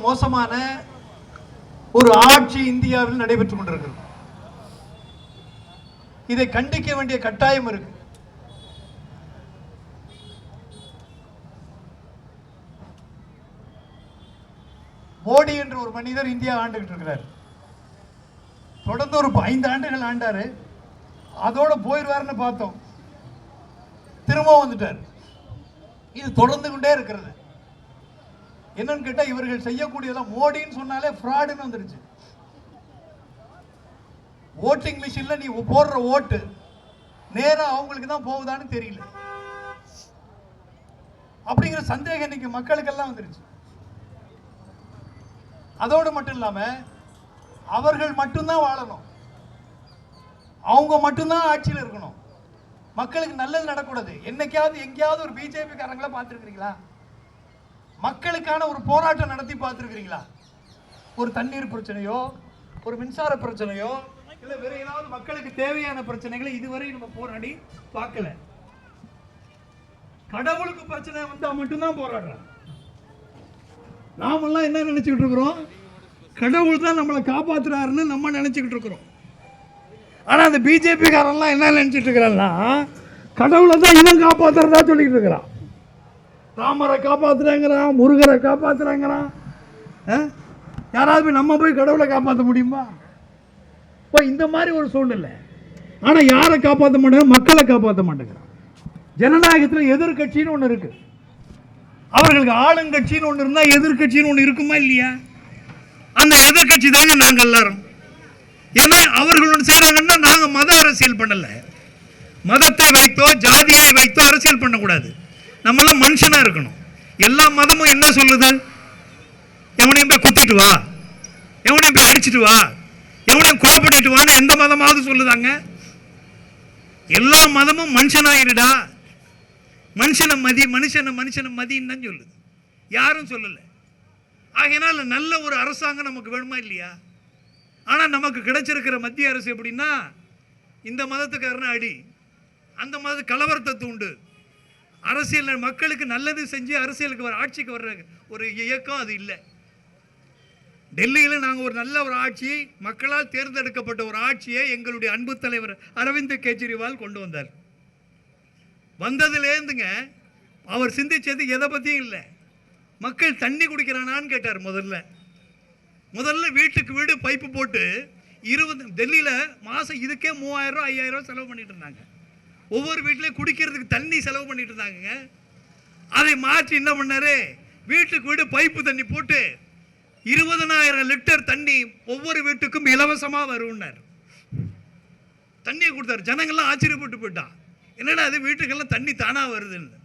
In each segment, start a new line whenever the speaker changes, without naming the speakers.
மோசமான ஒரு ஆட்சி இந்தியாவில் நடைபெற்றுக் கொண்டிருக்கிறது. இதை கண்டிக்க வேண்டிய கட்டாயம் இருக்கு. மோடி என்ற ஒரு மனிதர் இந்தியா ஆண்டுகிட்டு இருக்கிறார். தொடர்ந்து ஒரு 5 ஆண்டுகள் ஆண்டாரு. அதோட போயிடுவார்னு பார்த்தோம், திரும்ப வந்துட்டார். இது தொடர்ந்து கொண்டே இருக்கிறது. என்னன்னு கேட்டா இவர்கள் செய்யக்கூடியதெல்லாம் மோடின்னு சொன்னாலே ஃப்ராடுன்னு வந்துருச்சு. ஓட்டிங் மிஷின்ல நீ போடுற ஓட்டு நேரா அவங்களுக்கு தான் போகுதான்னு தெரியல அப்படிங்கிற சந்தேகம் இன்னைக்கு மக்களுக்கெல்லாம் வந்துருச்சு. அதோடு மட்டும் இல்லாம அவர்கள் மட்டும்தான் வாழணும், அவங்க மட்டும்தான் ஆட்சியில் இருக்கணும், மக்களுக்கு நல்லது நடக்கூடாது. என்னைக்காவது எங்கேயாவது ஒரு பிஜேபி காரங்களை பார்த்துருக்கிறீங்களா? மக்களுக்கான ஒரு போராட்டம் நடத்தி பார்த்துருக்கிறீங்களா? ஒரு தண்ணீர் பிரச்சனையோ, ஒரு மின்சார பிரச்சனையோ, இல்ல வேற ஏதாவது மக்களுக்கு தேவையான பிரச்சனைகளை இதுவரை நம்ம போராடி பார்க்கல. கடவுளுக்கு பிரச்சனை வந்தா மட்டும்தான் போராடுறோம். நாமெல்லாம் என்ன நினைச்சுக்கிட்டு இருக்கிறோம்? கடவுள் தான் நம்மளை காப்பாத்துறாருன்னு நம்ம நினைச்சுக்கிட்டு இருக்கிறோம். ஆனா அந்த பிஜேபி காரெல்லாம் என்ன நினைச்சிட்டு இருக்கிறான்னா, கடவுளை தான் இவன் காப்பாத்துறதா சொல்லிட்டு இருக்கிறான். ராமரை காப்பாத்துறாங்கிறான், முருகரை காப்பாத்துறாங்கிறான். யாராவது நம்ம போய் கடவுளை காப்பாற்ற முடியுமா? இப்போ இந்த மாதிரி ஒரு சூழ்நிலை. ஆனால் யாரை காப்பாற்ற மாட்டேங்க? மக்களை காப்பாற்ற மாட்டேங்கிறான். ஜனநாயகத்தில் எதிர்கட்சின்னு ஒன்று இருக்கு. அவர்களுக்கு ஆளுங்கட்சின்னு ஒன்று இருந்தால் எதிர்கட்சின்னு ஒன்று இருக்குமா இல்லையா? அந்த எதிர்கட்சி தாங்க நாங்கள் எல்லாரும். ஏன்னா அவர்கள் ஒன்று செய்கிறாங்கன்னா நாங்கள் மத அரசியல் பண்ணலை. மதத்தை வைத்தோ ஜாதியை வைத்தோ அரசியல் பண்ணக்கூடாது. நம்மளாம் மனுஷனாக இருக்கணும். எல்லா மதமும் என்ன சொல்லுது? எவனையும் போய் குத்திட்டு வா, எவனையும் போய் அடிச்சுட்டு வா, எவனையும் கொலை பண்ணிட்டு வான்னு எந்த மதமாவது சொல்லுதாங்க? எல்லா மதமும் மனுஷனாயிருடா, மனுஷனை மதி, மனுஷனை மதின்னு தான் சொல்லுது. யாரும் சொல்லலை. ஆகையினால நல்ல ஒரு அரசாங்கம் நமக்கு வேணுமா இல்லையா? ஆனால் நமக்கு கிடைச்சிருக்கிற மத்திய அரசு எப்படின்னா, இந்த மதத்துக்காரன அடி, அந்த மத கலவரத்தை தூண்டு, அரசியல் மக்களுக்கு நல்லது செஞ்சு அரசியலுக்கு ஆட்சிக்கு வர்ற ஒரு இயக்கம் அது இல்லை. டெல்லியில் நாங்கள் ஒரு நல்ல ஒரு ஆட்சியை, மக்களால் தேர்ந்தெடுக்கப்பட்ட ஒரு ஆட்சியை எங்களுடைய அன்பு தலைவர் அரவிந்த் கெஜ்ரிவால் கொண்டு வந்தார். வந்ததுலேருந்துங்க அவர் சிந்திச்சது எதை பற்றியும் இல்லை. மக்கள் தண்ணி குடிக்கிறானான்னு கேட்டார். முதல்ல வீட்டுக்கு வீடு பைப்பு போட்டு 20 டெல்லியில் மாதம் இதுக்கே 3000 5000 செலவு பண்ணிட்டு இருந்தாங்க. ஒவ்வொரு வீட்லேயும் குடிக்கிறதுக்கு தண்ணி செலவு பண்ணிட்டு இருந்தாங்க. அதை மாற்றி என்ன பண்ணாரு? வீட்டுக்கு வீடு பைப்பு தண்ணி போட்டு 20,000 லிட்டர் தண்ணி ஒவ்வொரு வீட்டுக்கும் இலவசமாக வரும்னார். தண்ணியை கொடுத்தாரு. ஜனங்கள்லாம் ஆச்சரியப்பட்டு போயிட்டான். என்னடா அது, வீட்டுக்கெல்லாம் தண்ணி தானா வருதுன்னு.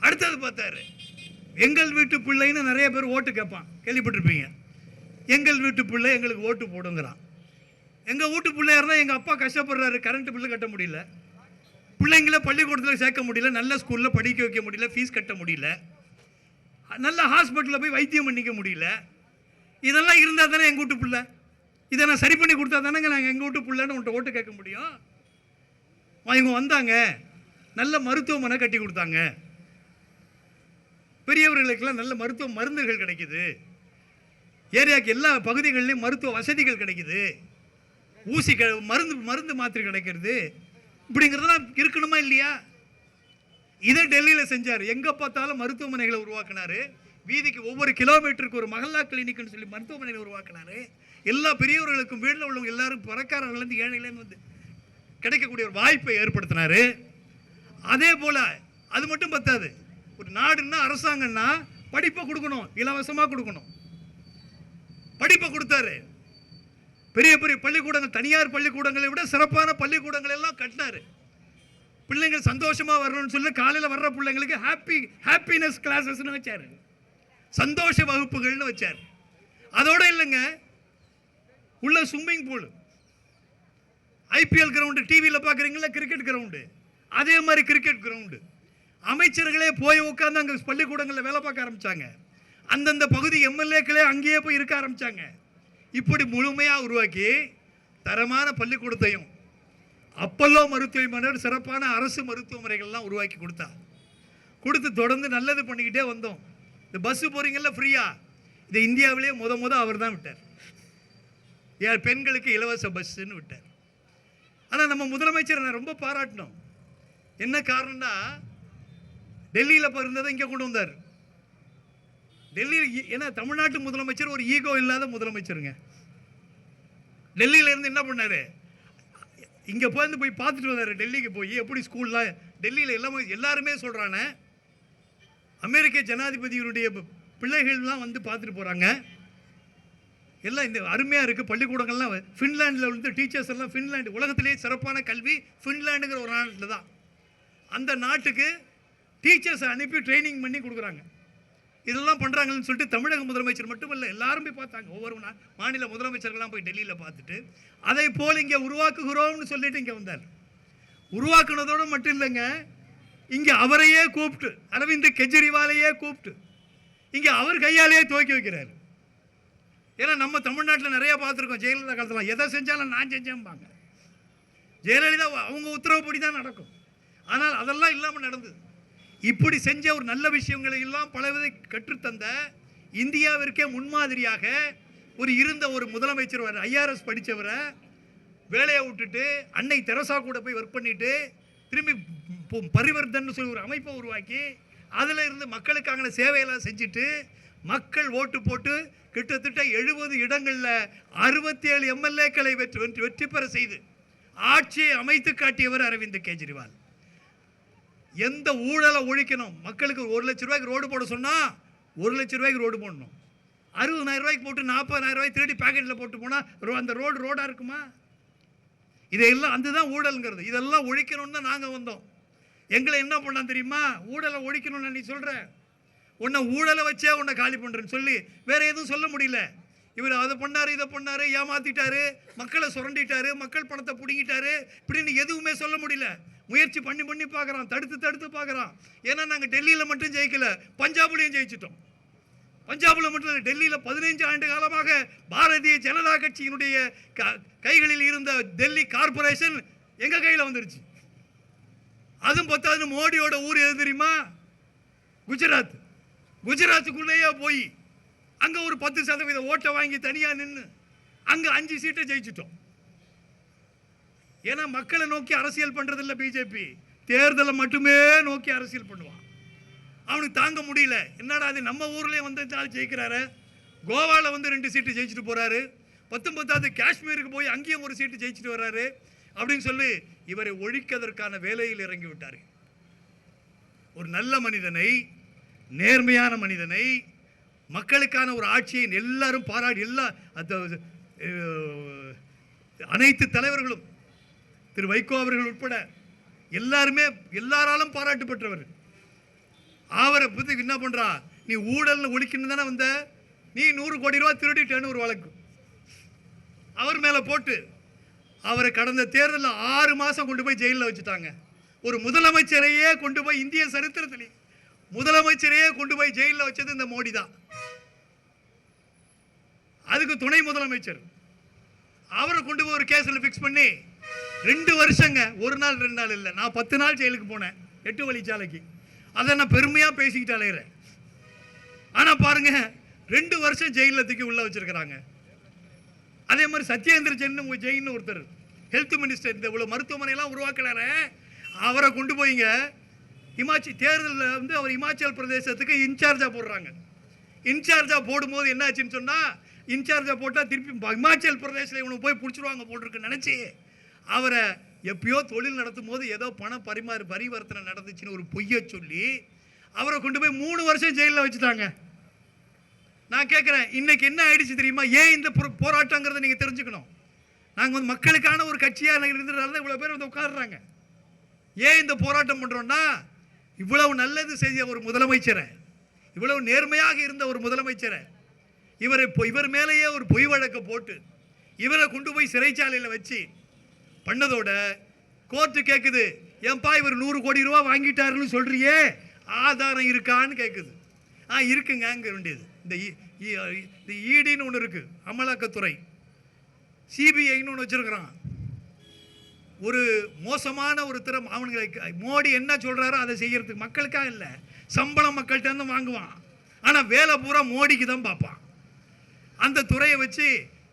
அடுத்தது பார்த்தாரு, எங்கள் வீட்டு பிள்ளைன்னு நிறைய பேர் ஓட்டு கேட்பான், கேள்விப்பட்டிருப்பீங்க. எங்கள் வீட்டு பிள்ளை எங்களுக்கு ஓட்டு போடுங்கிறான். எங்கள் வீட்டு பிள்ளையா இருந்தால் எங்கள் அப்பா கஷ்டப்படுறாரு, கரண்ட் பில்லு கட்ட முடியல, பிள்ளைங்களை பள்ளிக்கூடத்தில் சேர்க்க முடியல, நல்ல ஸ்கூலில் படிக்க வைக்க முடியல, ஃபீஸ் கட்ட முடியல, நல்ல ஹாஸ்பிட்டலில் போய் வைத்தியம் பண்ணிக்க முடியல. இதெல்லாம் இருந்தால் தானே எங்கள் வீட்டு பிள்ளை, இதை நான் சரி பண்ணி கொடுத்தா தானேங்க நாங்கள் எங்கள் வீட்டு பிள்ளைன்னு உன்ட்ட ஓட்டு கேட்க முடியும். இவங்க வந்தாங்க, நல்ல மருத்துவமனை கட்டி கொடுத்தாங்க, பெரியவர்களுக்கெல்லாம் நல்ல மருத்துவ மருந்துகள் கிடைக்குது, ஏரியாவுக்கு எல்லா பகுதிகளிலையும் மருத்துவ வசதிகள் கிடைக்குது, ஊசி மருந்து மாத்திரை கிடைக்கிறது, இப்படிங்கிறதெல்லாம் இருக்கணுமா இல்லையா? இதை டெல்லியில் செஞ்சார். எங்கே பார்த்தாலும் மருத்துவமனைகளை உருவாக்கினார். வீதிக்கு ஒவ்வொரு கிலோமீட்டருக்கு ஒரு மஹல்லா கிளினிக்னு சொல்லி மருத்துவமனைகளை உருவாக்கினார். எல்லா பெரியவர்களுக்கும், வீட்டில் உள்ளவங்க எல்லாரும் பணக்காரர்கள்லேருந்து ஏழையிலேருந்து வந்து கிடைக்கக்கூடிய ஒரு வாய்ப்பை ஏற்படுத்தினார். அதே போல் அது மட்டும் பத்தாது. ஒரு நாடுன்னா அரசாங்கம்னா படிப்பை கொடுக்கணும், இலவசமாக கொடுக்கணும். படிப்பை கொடுத்தாரு. பெரிய பெரிய பள்ளிக்கூடங்கள், தனியார் பள்ளிக்கூடங்களை விட சிறப்பான பள்ளிக்கூடங்கள் எல்லாம் கட்டினார். பிள்ளைங்கள் சந்தோஷமாக வரணும்னு சொல்லி காலையில் வர்ற பிள்ளைங்களுக்கு ஹாப்பினஸ் கிளாஸஸ்ன்னு வச்சார், சந்தோஷ வகுப்புகள்னு வச்சார். அதோட இல்லைங்க, உள்ள ஸ்விம்மிங் பூல், ஐபிஎல் கிரவுண்டு, டிவியில் பார்க்குறீங்களா கிரிக்கெட் கிரவுண்டு, அதே மாதிரி கிரிக்கெட் கிரவுண்டு. அமைச்சர்களே போய் உட்காந்து அங்கே பள்ளிக்கூடங்களில் வேலை பார்க்க ஆரம்பித்தாங்க. அந்தந்த பகுதி எம்எல்ஏக்களே அங்கேயே போய் இருக்க ஆரம்பித்தாங்க. இப்படி முழுமையாக உருவாக்கி தரமான பள்ளிக்கூடத்தையும் அப்பல்லோ மருத்துவமனை, சிறப்பான அரசு மருத்துவமனைகள்லாம் உருவாக்கி கொடுத்து தொடர்ந்து நல்லது பண்ணிக்கிட்டே வந்தோம். இந்த பஸ்ஸு போகிறீங்கல்ல ஃப்ரீயாக, இது இந்தியாவிலே முத அவர் தான் விட்டார். பெண்களுக்கு இலவச பஸ்ன்னு விட்டார். ஆனால் நம்ம முதலமைச்சரை நான் ரொம்ப பாராட்டணும். என்ன காரணம்னா, டெல்லியில் இருந்ததை இங்கே கொண்டு வந்தார். டெல்லியில் ஏன்னா தமிழ்நாட்டு முதலமைச்சர் ஒரு ஈகோ இல்லாத முதலமைச்சருங்க. டெல்லியில் இருந்து என்ன பண்ணார், இங்கே போய் பார்த்துட்டு வந்தார். டெல்லிக்கு போய் எப்படி ஸ்கூல்லாம் டெல்லியில் எல்லாருமே சொல்கிறானே, அமெரிக்க ஜனாதிபதியினுடைய பிள்ளைகள்லாம் வந்து பார்த்துட்டு போகிறாங்க. எல்லாம் இந்த அருமையாக இருக்குது. பள்ளிக்கூடங்கள்லாம் ஃபின்லாண்டில் வந்து டீச்சர்ஸ் எல்லாம் ஃபின்லாண்டு உலகத்திலேயே சிறப்பான கல்வி ஃபின்லாண்டுங்கிற ஒரு நாட்டில் தான். அந்த நாட்டுக்கு டீச்சர்ஸை அனுப்பி ட்ரைனிங் பண்ணி கொடுக்குறாங்க. இதெல்லாம் பண்ணுறாங்கன்னு சொல்லிட்டு தமிழக முதலமைச்சர் மட்டும் இல்லை, எல்லாரும் போய் பார்த்தாங்க. ஒவ்வொரு மாநில முதலமைச்சர்கள்லாம் போய் டெல்லியில் பார்த்துட்டு அதை போல் இங்கே உருவாக்குகிறோம்னு சொல்லிட்டு இங்கே வந்தார். உருவாக்குனதோடு மட்டும் இல்லைங்க, இங்கே அவரையே கூப்பிட்டு, அரவிந்த் கெஜ்ரிவாலையே கூப்பிட்டு இங்கே அவர் கையாலேயே துவக்கி வைக்கிறார். ஏன்னா நம்ம தமிழ்நாட்டில் நிறையா பார்த்துருக்கோம். ஜெயலலிதா காலத்தில் எதை செஞ்சாலும் நான் செஞ்சேன்பாங்க. ஜெயலலிதா அவங்க உத்தரவுப்படி தான் நடக்கும். ஆனால் அதெல்லாம் இல்லாமல் நடந்தது. இப்படி செஞ்ச ஒரு நல்ல விஷயங்களை எல்லாம் பலவிதை கற்றுத்தந்த, இந்தியாவிற்கே முன்மாதிரியாக இருந்த ஒரு முதலமைச்சர் IRS படித்தவரை வேலையை விட்டுட்டு அன்னை தெரசா கூட போய் ஒர்க் பண்ணிட்டு திரும்பி பரிவர்த்தன் சொல்லி ஒரு அமைப்பை உருவாக்கி அதில் இருந்து மக்களுக்கான சேவையெல்லாம் செஞ்சுட்டு மக்கள் ஓட்டு போட்டு கிட்டத்தட்ட 70 இடங்களில் 67 MLAக்களை வெற்றி பெற செய்து ஆட்சியை அமைத்து காட்டியவர் அரவிந்த் கெஜ்ரிவால். எந்த ஊழலை ஒழிக்கணும், மக்களுக்கு 1 லட்ச ரூபாய்க்கு ரோடு போட சொன்னால் 1 லட்ச ரூபாய்க்கு ரோடு போடணும். 60,000 ரூபாய்க்கு போட்டு 40,000 ரூபாய் திருடி பேக்கெட்டில் போட்டு போனால் அந்த ரோடாக இருக்குமா? இதையெல்லாம் அதுதான் ஊழல்ங்கிறது. இதெல்லாம் ஒழிக்கணும்னு தான் நாங்கள் வந்தோம். எங்களை என்ன பண்ணான் தெரியுமா? ஊழலை ஒழிக்கணும்னு நீ சொல்கிற, உன்னை ஊழலை வச்சே உன்னை காலி பண்ணுறேன்னு சொல்லி வேற எதுவும் சொல்ல முடியல. இவர் அதை பண்ணார், இதை பண்ணார், ஏமாத்திட்டாரு, மக்களை சுரண்டிட்டாரு, மக்கள் பணத்தை பிடிங்கிட்டாரு, இப்படின்னு எதுவுமே சொல்ல முடியல. முயற்சி பண்ணி பார்க்குறான், தடுத்து பார்க்குறான். ஏன்னா நாங்கள் டெல்லியில் மட்டும் ஜெயிக்கல, பஞ்சாப்லையும் ஜெயிச்சிட்டோம். பஞ்சாபில் மட்டும் இல்லை, டெல்லியில் 15 ஆண்டு காலமாக பாரதிய ஜனதா கட்சியினுடைய கைகளில் இருந்த டெல்லி கார்பரேஷன் எங்கள் கையில் வந்துருச்சு. அதுவும் பத்தாது, மோடியோட ஊர் எது தெரியுமா? குஜராத். குஜராத்துக்குள்ளேயே போய் அங்கே ஒரு 10% ஓட்டை வாங்கி தனியாக நின்று அங்கே 5 சீட்டை ஜெயிச்சிட்டோம். ஏன்னா மக்களை நோக்கி அரசியல் பண்ணுறதில்ல பிஜேபி, தேர்தலை மட்டுமே நோக்கி அரசியல் பண்ணுவான். அவனுக்கு தாங்க முடியல. என்னடா அது நம்ம ஊர்லேயே வந்தாலும் ஜெயிக்கிறாரு, கோவாவில் வந்து 2 சீட்டு ஜெயிச்சுட்டு போகிறாரு, 19வது காஷ்மீருக்கு போய் அங்கேயும் ஒரு சீட்டு ஜெயிச்சுட்டு வர்றாரு அப்படின்னு சொல்லி இவரை ஒழிக்கதற்கான வேலையில் இறங்கி விட்டார். ஒரு நல்ல மனிதனை, நேர்மையான மனிதனை, மக்களுக்கான ஒரு ஆட்சியை எல்லாரும் பாராட்டி, அனைத்து தலைவர்களும் திரு வைகோ அவர்கள் உட்பட எல்லாராலும் பாராட்டு பெற்றவர். அவரை பற்றி என்ன பண்ணுறா, நீ ஊழல் ஒழிக்கணும் தானே வந்த, நீ 100 கோடி ரூபா திருடிட்டேன்னு ஒரு வழக்கு அவர் மேலே போட்டு அவரை கடந்த தேர்தலில் 6 மாதம் கொண்டு போய் ஜெயிலில் வச்சுட்டாங்க. ஒரு முதலமைச்சரையே கொண்டு போய், இந்திய சரித்திரத்திலே முதலமைச்சரையே கொண்டு போய் ஜெயிலில் வச்சது இந்த மோடி தான். அதுக்கு துணை முதலமைச்சர் அவரை கொண்டு போய் ஒரு கேஸில் ஃபிக்ஸ் பண்ணி 2 வருஷங்க, 1 நாள் 2 நாள் இல்லை, நான் 10 நாள் ஜெயிலுக்கு போனேன் 8 வழிச்சாலைக்கு. அதை நான் பெருமையாக பேசிக்கிட்டு அலைகிறேன். ஆனால் பாருங்க, 2 வருஷம் ஜெயிலில் தூக்கி உள்ள வச்சிருக்கிறாங்க. அதே மாதிரி சத்யேந்திர ஜெயின்னு ஒருத்தர் ஹெல்த் மினிஸ்டர், இந்த இவ்வளோ மருத்துவமனையெல்லாம் உருவாக்குறாரு, அவரை கொண்டு போய்ங்க தேர்தலில் வந்து அவர் இமாச்சல் பிரதேசத்துக்கு இன்சார்ஜாக போடுறாங்க. இன்சார்ஜாக போடும்போது என்ன ஆச்சுன்னு சொன்னால், இன்சார்ஜாக போட்டால் திருப்பி இமாச்சல் பிரதேசில் இவனை போய் பிடிச்சிருவாங்க போட்டிருக்குன்னு நினச்சி அவரை எப்பயோ தொழில் நடத்தும் போது ஏதோ பரிவர்த்தனை நடந்துச்சுன்னு ஒரு பொய்யை சொல்லி அவரை கொண்டு போய் 3 வருஷம் ஜெயிலில் வச்சுட்டாங்க. நான் கேட்குறேன், இன்னைக்கு என்ன ஆயிடுச்சு தெரியுமா? ஏன் இந்த போராட்டங்கிறத நீங்கள் தெரிஞ்சுக்கணும். நாங்கள் வந்து மக்களுக்கான ஒரு கட்சியாக இருந்ததால தான் இவ்வளோ பேர் வந்து உட்காடுறாங்க. ஏன் இந்த போராட்டம் பண்ணுறோன்னா, இவ்வளவு நல்லது செய்த ஒரு முதலமைச்சரை, இவ்வளவு நேர்மையாக இருந்த ஒரு முதலமைச்சரை இவர் மேலேயே ஒரு பொய் வழக்கை போட்டு இவரை கொண்டு போய் சிறைச்சாலையில் வச்சு பண்ணதோட கோர்ட்டு கேட்குது, ஏன்பா இவர் 100 கோடி ரூபா வாங்கிட்டாருன்னு சொல்றியே, ஆதாரம் இருக்கான்னு கேட்குது. இருக்குங்க வேண்டியது. இந்த ஈடின்னு ஒன்று இருக்கு, அமலாக்கத்துறை, சிபிஐன்னு ஒன்று வச்சிருக்கிறான். ஒரு மோசமான ஒரு திறம். அவனுங்களுக்கு மோடி என்ன சொல்றாரோ அதை செய்யறதுக்கு, மக்களுக்காக இல்லை, சம்பளம் மக்கள்கிட்ட இருந்து வாங்குவான். ஆனால் வேலை பூரா மோடிக்கு தான் பார்ப்பான். அந்த துறையை வச்சு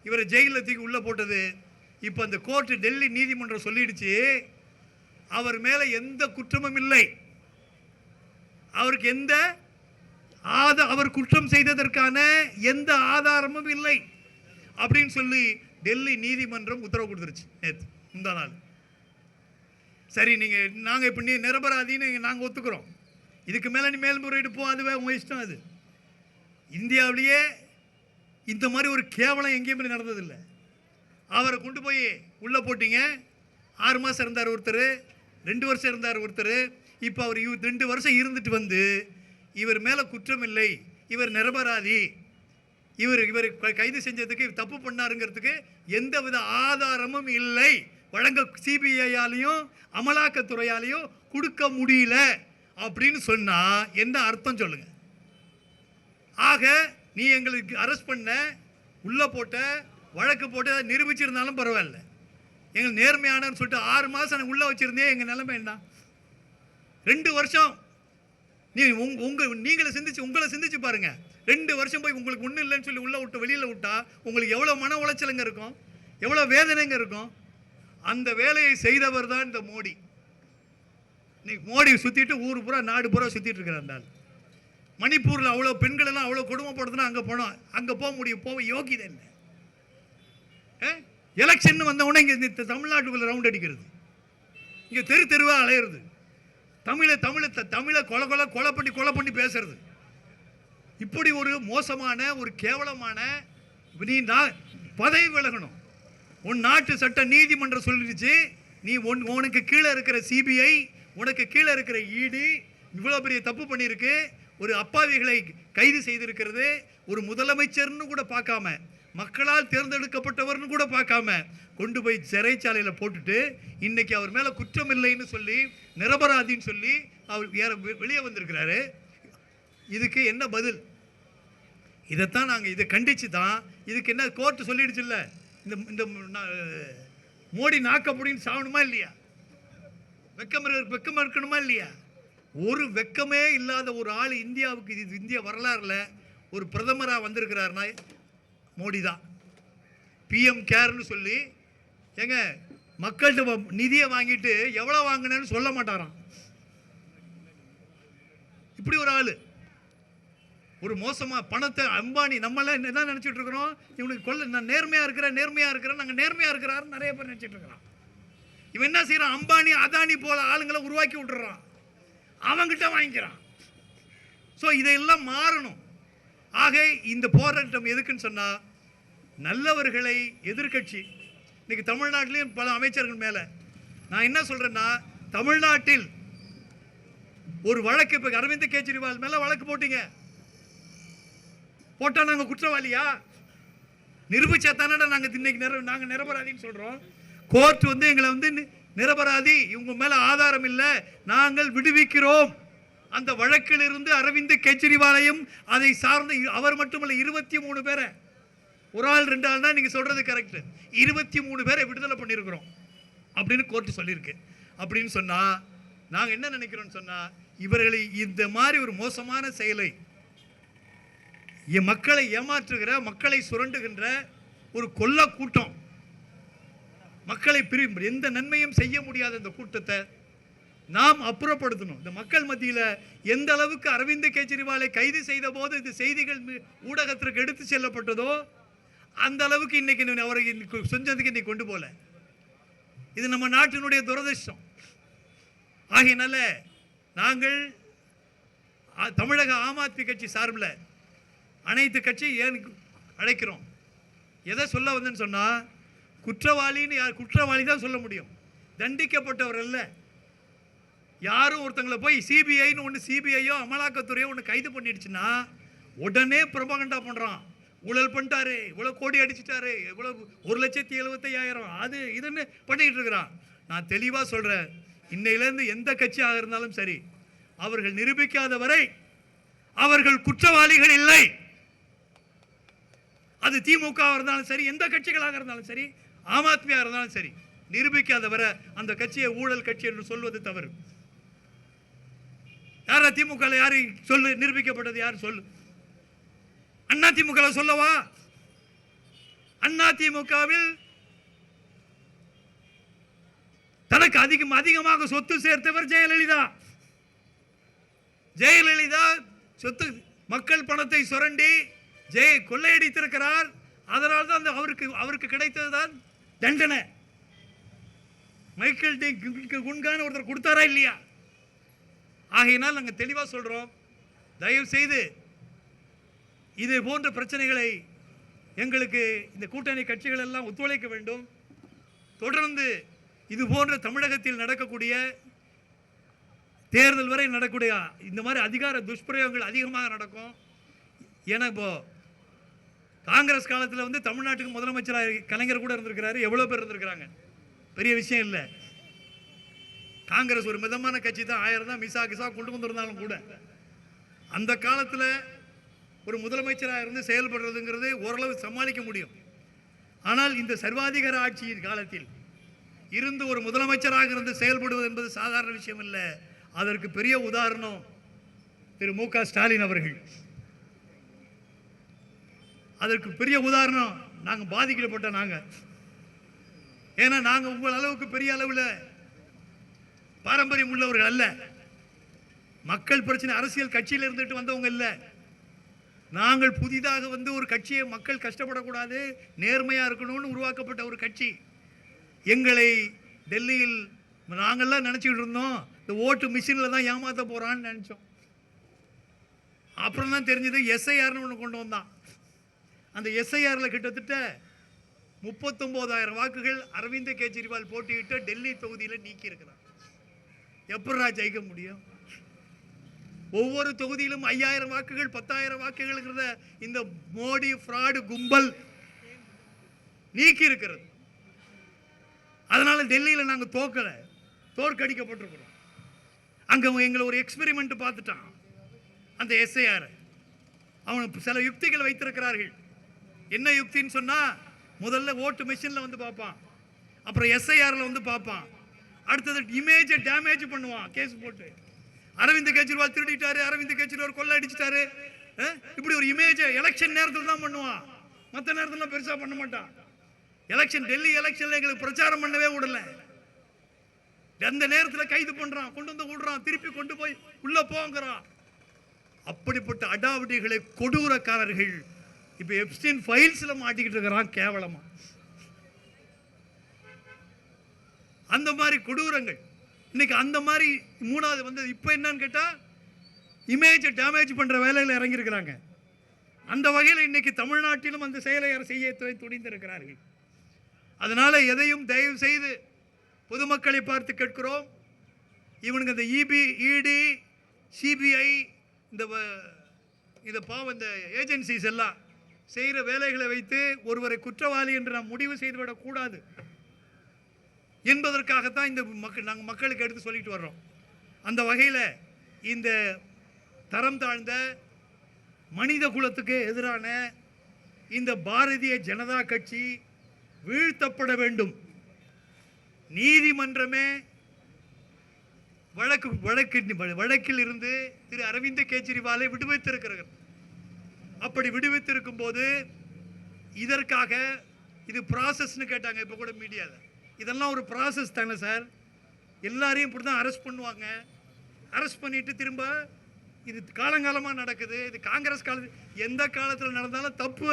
இவரை ஜெயிலில் தூக்கி உள்ள போட்டது. இப்போ அந்த கோர்ட் டெல்லி நீதிமன்றம் சொல்லிடுச்சு, அவர் மேலே எந்த குற்றமும் இல்லை, அவருக்கு எந்த அவர் குற்றம் செய்ததற்கான எந்த ஆதாரமும் இல்லை அப்படின்னு சொல்லி டெல்லி நீதிமன்றம் உத்தரவு கொடுத்துருச்சு நேற்று முந்தா நாள். சரி, நாங்கள் இப்போ நிரபராதின்னு நாங்கள் ஒத்துக்கிறோம், இதுக்கு மேலே நீ மேல்முறையீடு போ, அதுவே உங்கள் இஷ்டம். அது இந்தியாவிலேயே இந்த மாதிரி ஒரு கேவலம் எங்கேயுமே நடந்ததில்லை. அவரை கொண்டு போய் உள்ளே போட்டீங்க, 6 மாதம் இருந்தார் ஒருத்தர், 2 வருஷம் இருந்தார் ஒருத்தர். இப்போ அவர் 2 வருஷம் இருந்துட்டு வந்து இவர் மேலே குற்றம் இல்லை, இவர் நிரபராதி, இவர் கைது செஞ்சதுக்கு தப்பு பண்ணாருங்கிறதுக்கு எந்தவித ஆதாரமும் இல்லை, வழங்க சிபிஐயாலையும் அமலாக்கத்துறையாலையும் கொடுக்க முடியல அப்படின்னு சொன்னா என்ன அர்த்தம் சொல்லுங்க? ஆக நீ எங்களுக்கு அரெஸ்ட் பண்ண, உள்ள போட்ட, வழக்கு போட்டு நிரூபிச்சிருந்தாலும் பரவாயில்ல, எங்களுக்கு நேர்மையானன்னு சொல்லிட்டு 6 மாதம் உள்ள வச்சிருந்தே எங்கள் நிலைமை என்ன? 2 வருஷம் நீங்களே உங்களை சிந்திச்சு பாருங்க. 2 வருஷம் போய் உங்களுக்கு ஒன்றும் இல்லைன்னு சொல்லி உள்ள விட்டு வெளியில் விட்டா உங்களுக்கு எவ்வளோ மன உளைச்சலுங்க இருக்கும், எவ்வளோ வேதனைங்க இருக்கும். அந்த வேலையை செய்தவர் தான் இந்த மோடி. இன்னைக்கு மோடி சுற்றிட்டு ஊர் பூரா நாடு பூரா சுற்றிட்டு இருக்கிறார். மணிப்பூரில் அவ்வளோ பெண்கள் எல்லாம் அவ்வளோ கொடுமைப்படுத்தினா அங்கே போனோம், அங்கே போக முடியும், போக யோகிதை இல்லை. எலெக்ஷன் வந்த உடனே இங்கே தமிழ்நாட்டுக்குள்ள ரவுண்ட் அடிக்கிறது, இங்கே தெருவாக அலையிறது, தமிழை கொலை பண்ணி பேசுறது. இப்படி ஒரு மோசமான ஒரு கேவலமான, நீ பதவி விலகணும். உன் நாட்டு சட்ட நீதிமன்றம் சொல்லிடுச்சு, நீ உனக்கு கீழே இருக்கிற சிபிஐ, உனக்கு கீழே இருக்கிற இடி இவ்வளோ பெரிய தப்பு பண்ணியிருக்கு, ஒரு அப்பாவிகளை கைது செய்திருக்கிறது, ஒரு முதலமைச்சர்னு கூட பார்க்காம, மக்களால் தேர்ந்தெடுக்கப்பட்டவர்னு கூட பார்க்காம கொண்டு போய் சிறைச்சாலையில் போட்டுட்டு இன்னைக்கு அவர் மேலே குற்றம் இல்லைன்னு சொல்லி நிரபராதின்னு சொல்லி அவர் வெளியே வந்திருக்கிறாரு. இதுக்கு என்ன பதில்? இதைத்தான் நாங்கள் இதை கண்டிச்சு தான், இதுக்கு என்ன கோர்ட்டு சொல்லிடுச்சு இல்லை, இந்த மோடி நாக்கப்புடின்னு சாகணுமா இல்லையா? வெக்கம் இருக்கணுமா இல்லையா? ஒரு வெக்கமே இல்லாத ஒரு ஆள் இந்தியாவுக்கு, இது இந்திய வரலாறுல ஒரு பிரதமராக வந்திருக்கிறார்னா மோடி தான். பிஎம் கேர்னு சொல்லி ஏங்க மக்கள்கிட்ட நிதியை வாங்கிட்டு எவ்வளோ வாங்கினேன்னு சொல்ல மாட்டாராம். இப்படி ஒரு ஆள், ஒரு மோசமாக பணத்தை அம்பானி, நம்மளாம் என்ன நினச்சிட்டு இருக்கிறோம், இவனுக்கு நான் நேர்மையாக இருக்கிறேன் நாங்கள் நேர்மையாக இருக்கிறாருன்னு நிறைய பேர் நினச்சிட்டு இருக்கிறான். இவன் என்ன செய்யறான், அம்பானி அதானி போல ஆளுங்களை உருவாக்கி விட்டுறான், அவங்கிட்ட வாங்கிக்கிறான். ஸோ இதையெல்லாம் மாறணும். ஆக இந்த போராட்டம் எதுக்குன்னு சொன்னால், நல்லவர்களை எதிர்கட்சி இன்னைக்கு தமிழ்நாட்டிலையும் பல அமைச்சர்கள் மேலே நான் என்ன சொல்கிறேன்னா, தமிழ்நாட்டில் ஒரு வழக்கு, இப்போ அரவிந்த் கெஜ்ரிவால் மேலே வழக்கு போட்டீங்க, போட்டால் நாங்கள் குற்றவாளியா? நிரூபிச்சா தானே நாங்கள் நிரபராதின்னு சொல்கிறோம். கோர்ட் எங்களை நிரபராதி, இவங்க மேலே ஆதாரம் இல்லை, நாங்கள் விடுவிக்கிறோம். அந்த வழக்கில் இருந்து அரவிந்த் கெஜ்ரிவாலையும் அதை சார்ந்த அவர் மட்டுமல்ல 23 பேரை, ஒரு ஆள் 2 ஆள் தான் நீங்கள் சொல்கிறது கரெக்டு, 23 பேரை விடுதலை பண்ணியிருக்கிறோம் அப்படின்னு கோர்ட்டு சொல்லியிருக்கு. அப்படின்னு சொன்னால் நாங்கள் என்ன நினைக்கிறோம்னு சொன்னால், இவர்களை இந்த மாதிரி ஒரு மோசமான செயலை, மக்களை ஏமாற்றுகிற, மக்களை சுரண்டுகின்ற ஒரு கொல்ல கூட்டம், மக்களை எந்த நன்மையும் செய்ய முடியாத இந்த கூட்டத்தை நாம் அப்புறப்படுத்தணும். இந்த மக்கள் மத்தியில் எந்த அளவுக்கு அரவிந்த் கெஜ்ரிவாலை கைது செய்த போது இந்த செய்திகள் ஊடகத்திற்கு எடுத்து செல்லப்பட்டதோ அந்த அளவுக்கு இன்னைக்கு அவரை செஞ்சதுக்கு இன்னைக்கு கொண்டு போல. இது நம்ம நாட்டினுடைய துரதிர்ஷ்டம். ஆகையினால நாங்கள் தமிழக ஆம் ஆத்மி கட்சி சார்பில் அனைத்து கட்சி ஏன் அழைக்கிறோம். எதை சொல்ல வந்தேன்னு சொன்னால், குற்றவாளின்னு யார், குற்றவாளி தான் சொல்ல முடியும், தண்டிக்கப்பட்டவர் அல்ல. யாரும் ஒருத்தங்களை போய் சிபிஐன்னு ஒன்று, சிபிஐயோ அமலாக்கத்துறையோ ஒன்று கைது பண்ணிடுச்சுன்னா உடனே பிரபகண்டா பண்ணுறான், ஊழல் பண்ணிட்டாரு, இவ்வளோ கோடி அடிச்சிட்டாரு, இவ்வளோ 1,75,000 அது இதுன்னு பண்ணிக்கிட்டு இருக்கிறான். நான் தெளிவாக சொல்கிறேன், இன்னையிலேருந்து எந்த கட்சியாக இருந்தாலும் சரி, அவர்கள் நிரூபிக்காத வரை அவர்கள் குற்றவாளிகள் இல்லை. அது திமுக இருந்தாலும் சரி, எந்த கட்சிகளாக இருந்தாலும் சரி, ஆம் ஆத்மியாக இருந்தாலும் சரி, நிரூபிக்காத வரை அந்த கட்சியை ஊழல் கட்சி என்று சொல்வது தவறு. யாரா திமுக யாரு சொல்லு, நிரூபிக்கப்பட்டது யார் சொல்லு? அண்ணா திமுக சொல்லவா? அதிமுகவில் தனக்கு அதிகமாக சொத்து சேர்த்தவர் ஜெயலலிதா. ஜெயலலிதா சொத்து மக்கள் பணத்தை சுரண்டி கொள்ளையடித்திருக்கிறார். அதனால் தான் அவருக்கு கிடைத்ததுதான் தண்டனை. மைக்கேல் டி குன்கான் ஒருத்தர் கொடுத்தாரா இல்லையா? ஆகையினால் நாங்கள் தெளிவாக சொல்றோம், தயவு செய்து இது போன்ற பிரச்சனைகளை எங்களுக்கு இந்த கூட்டணி கட்சிகள் எல்லாம் ஒத்துழைக்க வேண்டும். தொடர்ந்து இது போன்ற தமிழகத்தில் நடக்கக்கூடிய தேர்தல் வரை நடக்கூடிய இந்த மாதிரி அதிகார துஷ்பிரயோகங்கள் அதிகமாக நடக்கும். ஏன்னா இப்போ காங்கிரஸ் காலத்தில் தமிழ்நாட்டுக்கு முதலமைச்சராக கலைஞர் கூட இருந்திருக்கிறாரு. எவ்வளோ பேர் இருந்திருக்கிறாங்க, பெரிய விஷயம் இல்லை. காங்கிரஸ் ஒரு மிதமான கட்சி தான், 1000 தான் மிசா கிசா கொண்டு வந்திருந்தாலும் கூட அந்த காலத்தில் ஒரு முதலமைச்சராக இருந்து செயல்படுறதுங்கிறது ஓரளவு சமாளிக்க முடியும். ஆனால் இந்த சர்வாதிகார ஆட்சியின் காலத்தில் இருந்து ஒரு முதலமைச்சராக இருந்து செயல்படுவது என்பது சாதாரண விஷயம் இல்லை. அதற்கு பெரிய உதாரணம் திரு மு.க. ஸ்டாலின் அவர்கள். அதற்கு பெரிய உதாரணம் நாங்கள் பாதிக்கப்பட்ட நாங்கள். ஏன்னா நாங்கள் உங்கள் அளவுக்கு பெரிய அளவில் பாரம்பரியம் உள்ளவர்கள் அல்ல. மக்கள் பிரச்சனை அரசியல் கட்சியில் இருந்துட்டு வந்தவங்க இல்லை. நாங்கள் புதிதாக ஒரு கட்சியை மக்கள் கஷ்டப்படக்கூடாது, நேர்மையாக இருக்கணும்னு உருவாக்கப்பட்ட ஒரு கட்சி. எங்களை டெல்லியில் நாங்கள்லாம் நினச்சிக்கிட்டு இருந்தோம் இந்த ஓட்டு மிஷினில் தான் ஏமாற்ற போகிறான்னு நினச்சோம். அப்புறம் தான் தெரிஞ்சது எஸ்ஐஆர்னு ஒன்று கொண்டு வந்தான். அந்த எஸ்ஐஆரில் கிட்டத்தட்ட 39,000 வாக்குகள் அரவிந்த் கெஜ்ரிவால் போட்டியிட்ட டெல்லி தொகுதியில் நீக்கி இருக்கிறார். எப்படா ஜெயிக்க முடியும்? ஒவ்வொரு தொகுதியிலும் 5000 வாக்குகள் 10,000 வாக்குகள் இந்த மோடி ஃப்ராடு கும்பல் நீக்கி இருக்கிறது. அதனால டெல்லியில் நாங்கள் தோற்கடிக்கப்பட்டிருக்கிறோம். அங்கே எங்களை ஒரு எக்ஸ்பெரிமெண்ட் பார்த்துட்டான். அந்த எஸ்ஐஆர் அவன் சில யுக்திகள் வைத்திருக்கிறார்கள். என்ன யுக்தின்னு சொன்னா, முதல்ல ஓட்டு மிஷினில் பார்ப்பான், அப்புறம் எஸ்ஐஆர்ல பார்ப்பான், அடுத்தது இமேஜை டேமேஜ் பண்ணுவான் கேஸ் போட்டு. அரவிந்த் கெஜ்ரிவால் திருடிட்டாரு, அரவிந்த் கெஜ்ரிவால் கொள்ளை அடிச்சிட்டாரு, இப்படி ஒரு இமேஜை எலெக்ஷன் நேரத்தில் தான் பண்ணுவான். மற்ற நேரத்தில் பெருசாக பண்ண மாட்டான். டெல்லி எலெக்ஷன்ல எங்களுக்கு பிரச்சாரம் பண்ணவே விடல. அந்த நேரத்தில் கைது பண்றான், கொண்டு வந்து விடுறான், திருப்பி கொண்டு போய் உள்ள போங்கிறான். அப்படிப்பட்ட அடாவடிகளை கொடூரக்காரர்கள் இப்ப எப்ஸ்டீன் ஃபைல்ஸ்ல மாட்டிக்கிட்டு இருக்கிறான் கேவலமா. அந்த மாதிரி கொடூரங்கள் இன்னைக்கு அந்த மாதிரி மூணாவது இப்ப என்னன்னு கேட்டா இமேஜ் டேமேஜ் பண்ற வேலையில் இறங்கி இருக்கிறாங்க. அந்த வகையில் இன்னைக்கு தமிழ்நாட்டிலும் அந்த செயலை செய்ய துணிந்திருக்கிறார்கள். அதனால எதையும் தயவு செய்து பொதுமக்களை பார்த்து கேட்கிறோம். இவனுங்க இந்த இபி, இடி, சிபிஐ, இந்த பாவம் இந்த ஏஜென்சிஸ் எல்லாம் செய்கிற வேலைகளை வைத்து ஒருவரை குற்றவாளி என்று நாம் முடிவு செய்துவிடக்கூடாது என்பதற்காகத்தான் இந்த நாங்கள் மக்களுக்கு எடுத்து சொல்லிட்டு வர்றோம். அந்த வகையில் இந்த தரம் தாழ்ந்த மனித குலத்துக்கு எதிரான இந்த பாரதிய ஜனதா கட்சி வீழ்த்தப்பட வேண்டும். நீதிமன்றமே வழக்கில் இருந்து திரு அரவிந்த் கெஜ்ரிவாலை விடுவித்திருக்கிறது. அப்படி விடுவித்திருக்கும் போது இதற்காக இது ப்ராசஸ்னு கேட்டாங்க. இப்போ கூட மீடியாவில் இதெல்லாம் ஒரு ப்ராசஸ் தானே சார்? எல்லாரையும் இப்படி தான் அரெஸ்ட் பண்ணுவாங்க. அரெஸ்ட் பண்ணிட்டு திரும்ப இது காலங்காலமாக நடக்குது. இது காங்கிரஸ் காலத்தில் எந்த காலத்தில் நடந்தாலும் தப்பு.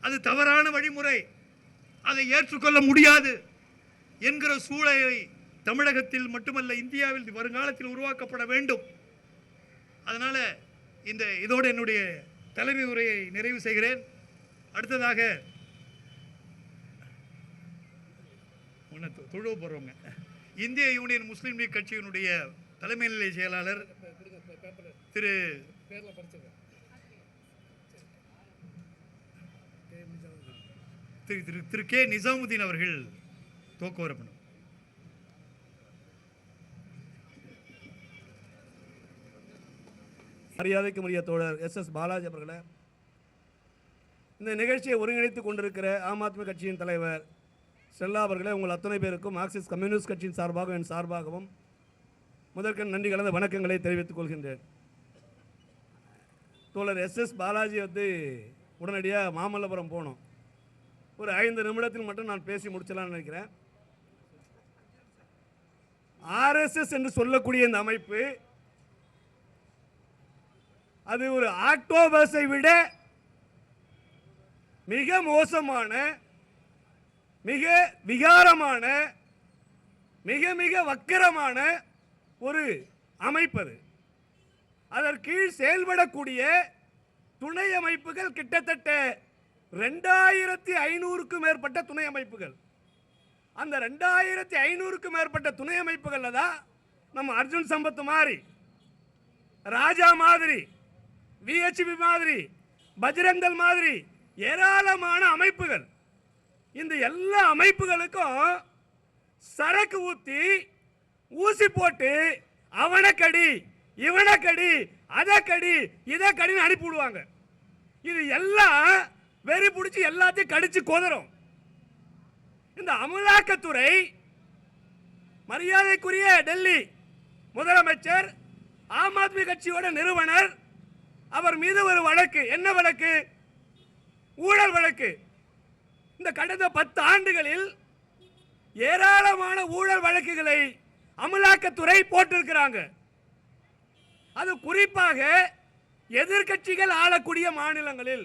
அது தவறான வழிமுறை, அதை ஏற்றுக்கொள்ள முடியாது என்கிற சூழலை தமிழகத்தில் மட்டுமல்ல இந்தியாவில் வருங்காலத்தில் உருவாக்கப்பட வேண்டும். அதனால இதோடு என்னுடைய தலைமை உரையை நிறைவு செய்கிறேன். அடுத்ததாக தொழுவ போறவங்க இந்திய யூனியன் முஸ்லீம் லீக் கட்சியினுடைய தலைமை நிலை செயலாளர் திரு கே நிசாமுதீன் அவர்கள் துவக்க வரப்படும்.
மரியாதைக்குரிய தோழர் எஸ் பாலாஜி அவர்களே, இந்த நிகழ்ச்சியை ஒருங்கிணைத்துக் கொண்டிருக்கிற ஆம் ஆத்மி கட்சியின் தலைவர் ஸ்டெல்லா அவர்களே, உங்கள் அத்தனை பேருக்கும் மார்க்சிஸ்ட் கம்யூனிஸ்ட் கட்சியின் சார்பாகவும் என் சார்பாகவும் முதற்கண் நன்றி கலந்த வணக்கங்களை தெரிவித்துக் கொள்கின்றேன். தோழர் எஸ் பாலாஜி உடனடியாக மாமல்லபுரம் போனோம். ஒரு 5 நிமிடத்தில் மட்டும் நான் பேசி முடிச்சலாம்னு நினைக்கிறேன். ஆர்எஸ்எஸ் என்று சொல்லக்கூடிய இந்த அமைப்பு அது ஒரு ஆக்டோபஸை விட மிக மோசமான, மிக விகாரமான, மிக மிக வக்கிரமான ஒரு அமைப்பு. அதற்கு செயல்படக்கூடிய துணை அமைப்புகள் கிட்டத்தட்ட 2500க்கும் மேற்பட்ட துணை அமைப்புகள். அந்த 2500க்கும் மேற்பட்ட துணை அமைப்புகள்ல தான் நம்ம அர்ஜுன் சம்பத் மாதிரி, ராஜா மாதிரி, விஹெச்பி மாதிரி, பஜ்ரங்கல் மாதிரி ஏராளமான அமைப்புகள். இந்த எல்லா அமைப்புகளுக்கும் சரக்கு ஊத்தி ஊசி போட்டு அவனை கடி, இவனை கடி, அதை கடி, இதை கடின்னு அனுப்பி விடுவாங்க. இது எல்லாம் வெறி பிடிச்சி எல்லாத்தையும் கடிச்சு கொதரும். இந்த அமலாக்கத்துறை மரியாதைக்குரிய டெல்லி முதலமைச்சர், ஆம் ஆத்மி கட்சியோட நிறுவனர், அவர் மீது ஒரு வழக்கு. என்ன வழக்கு? ஊழல் வழக்கு. இந்த கடந்த 10 ஆண்டுகளில் ஏராளமான ஊழல் வழக்குகளை அமலாக்கத்துறை போட்டிருக்கிறாங்க. அது குறிப்பாக எதிர்க்கட்சிகள் ஆளக்கூடிய மாநிலங்களில்,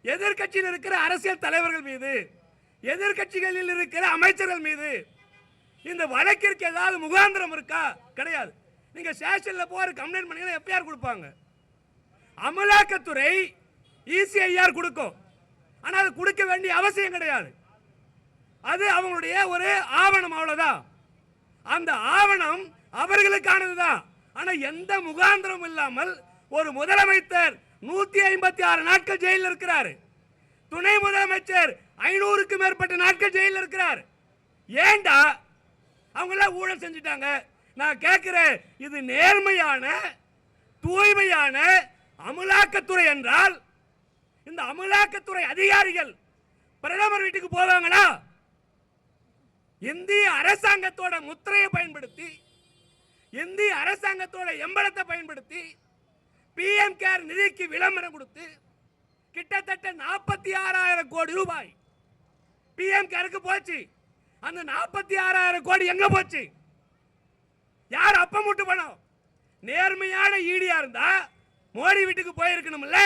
எதிர்க்கட்சியில் இருக்கிற அரசியல் தலைவர்கள் மீது, எதிர்க்கட்சிகளில் இருக்கிற அமைச்சர்கள் மீது. இந்த வழக்கிற்கு ஏதாவது முகாந்திரம் இருக்கா? கிடையாது. நீங்க ஸ்டேஷன்ல போய் கம்ப்ளைண்ட் பண்ணீங்கன்னா எஃப்ஐஆர் கொடுப்பாங்க. அமலாக்கத்துறை இசிஐஆர் கொடுக்கும். ஆனால் அது கொடுக்க வேண்டிய அவசியம் கிடையாது. அது அவங்களுடைய ஒரு ஆவணம், அவ்வளவுதான். அந்த ஆவணம் அவர்களுக்கானதுதான். ஆனா எந்த முகாந்திரம் இல்லாமல் ஒரு முதலமைச்சர் 156 நாட்கள் ஜெயிலில் இருக்கிறார். துணை முதலமைச்சர் 500க்கும் மேற்பட்ட நாட்கள் ஜெயிலில் இருக்கிறார். ஏண்டா? அவங்கள ஊழல் செஞ்சுட்டாங்க. நான் கேட்கிறேன், இது நேர்மையான தூய்மையான அமலாக்கத்துறை என்றால் இந்த அமலாக்கத்துறை அதிகாரிகள் பிரதமர் வீட்டுக்கு போவாங்களா? இந்திய அரசாங்கத்தோட முத்திரையை பயன்படுத்தி, இந்திய அரசாங்கத்தோட எம்பளத்தை பயன்படுத்தி பிஎம் கேர் நிதிக்கு விளம்பரம் கொடுத்து கிட்டத்தட்ட 46,000 கோடி ரூபாய் பிஎம் கேருக்கு போச்சு. அந்த 46,000 கோடி எங்க போச்சு? யார் அப்ப முட்டு பணம்? நேர்மையான ஈடியா இருந்தா மோடி வீட்டுக்கு போயிருக்கணும்ல.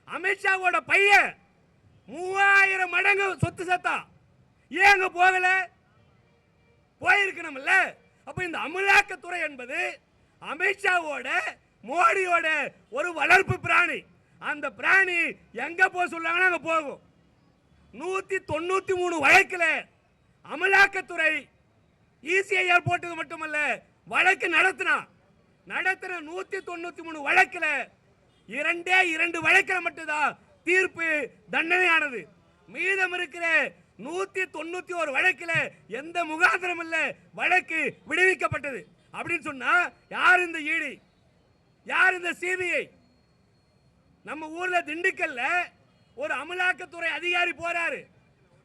அமித்ஷாவோட பையன் 3000 மடங்கு சொத்து சத்தா, ஏன் அங்க போகல? போயிருக்கணும்ல. அப்ப இந்த அமலாக்கத்துறை என்பது அமித்ஷாவோட மோடியோட ஒரு வளர்ப்பு பிராணி. அந்த பிராணி எங்க போக சொல்லாங்கன்னா அங்க போகும். 193 வழக்கில் அமலாக்கத்துறை இசிஐஆர் போட்டது மட்டுமல்ல, வழக்கு நடத்தின 193 வழக்கில் 2 வழக்கில் மட்டும்தான் தீர்ப்பு தண்டனையானது. மீதம் இருக்கிற 191 வழக்கில் எந்த முகாந்திரம் இல்ல, வழக்கு விடுவிக்கப்பட்டது. அப்படின்னு சொன்னா யார் இந்த ஈடி? யார் இந்த சிபிஐ? நம்ம ஊர்ல திண்டுக்கல்ல ஒரு அமலாக்கத்துறை அதிகாரி போறாரு.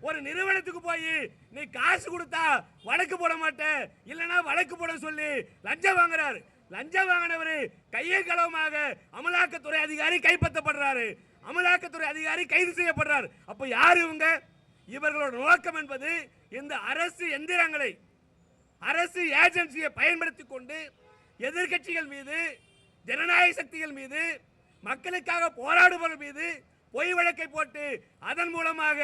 ஒரு நிறுவனத்துக்கு போய் நீ காசு கொடுத்தா வழக்கு போட மாட்டேன், இல்லைன்னா வழக்கு போட சொல்லி லஞ்சம் வாங்குறாரு. லஞ்சம் வாங்கினவர் கையை களவுமாக அமலாக்கத்துறை அதிகாரி கைப்பற்றப்படுறாரு. அமலாக்கத்துறை அதிகாரி கைது செய்யப்படுறார். அப்ப யார் இவங்க? இவர்களோட நோக்கம் என்பது இந்த அரசு எந்திரங்களை, அரசு ஏஜென்சியை பயன்படுத்தி கொண்டு எதிர்க்கட்சிகள் மீது, ஜனநாயக சக்திகள் மீது, மக்களுக்காக போராடுபவர்கள் மீது பொய் வழக்கை போட்டு அதன் மூலமாக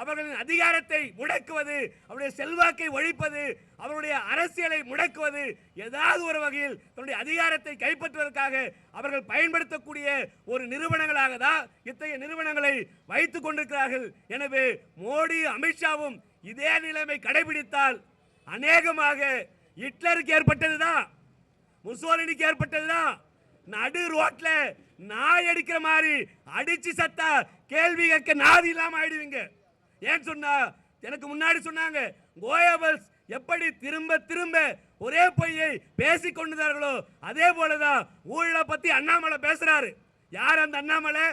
அவர்களின் அதிகாரத்தை முடக்குவது, அவருடைய செல்வாக்கை ஒழிப்பது, அவருடைய அரசியலை முடக்குவது, ஏதாவது ஒரு வகையில் தன்னுடைய அதிகாரத்தை கைப்பற்றுவதற்காக அவர்கள் பயன்படுத்தக்கூடிய ஒரு நிறுவனங்களாக தான் இத்தகைய நிறுவனங்களை வைத்துக் கொண்டிருக்கிறார்கள். எனவே மோடி, அமித்ஷாவும் இதே நிலைமை கடைபிடித்தால் அநேகமாக ஹிட்லருக்கு ஏற்பட்டதுதான், முசோலினிக்கு ஏற்பட்டதுதான். நடு ரோட்ல நாய் அடிக்கிற மாதிரி அடிச்சு சத்தா கேள்வி கேட்க நாதி இல்லாம ஆயிடுவீங்க. ஏன் சொன்னா, எனக்கு முன்னாடி சொன்னாங்க கோயபல்ஸ் எப்படி திரும்ப திரும்ப ஒரே பொய்யை பேசிக் கொண்டிருந்தார்களோ அதே போலதான் ஊழலை பத்தி அண்ணாமலை பேசுறாரு. யார் அந்த அண்ணாமலை?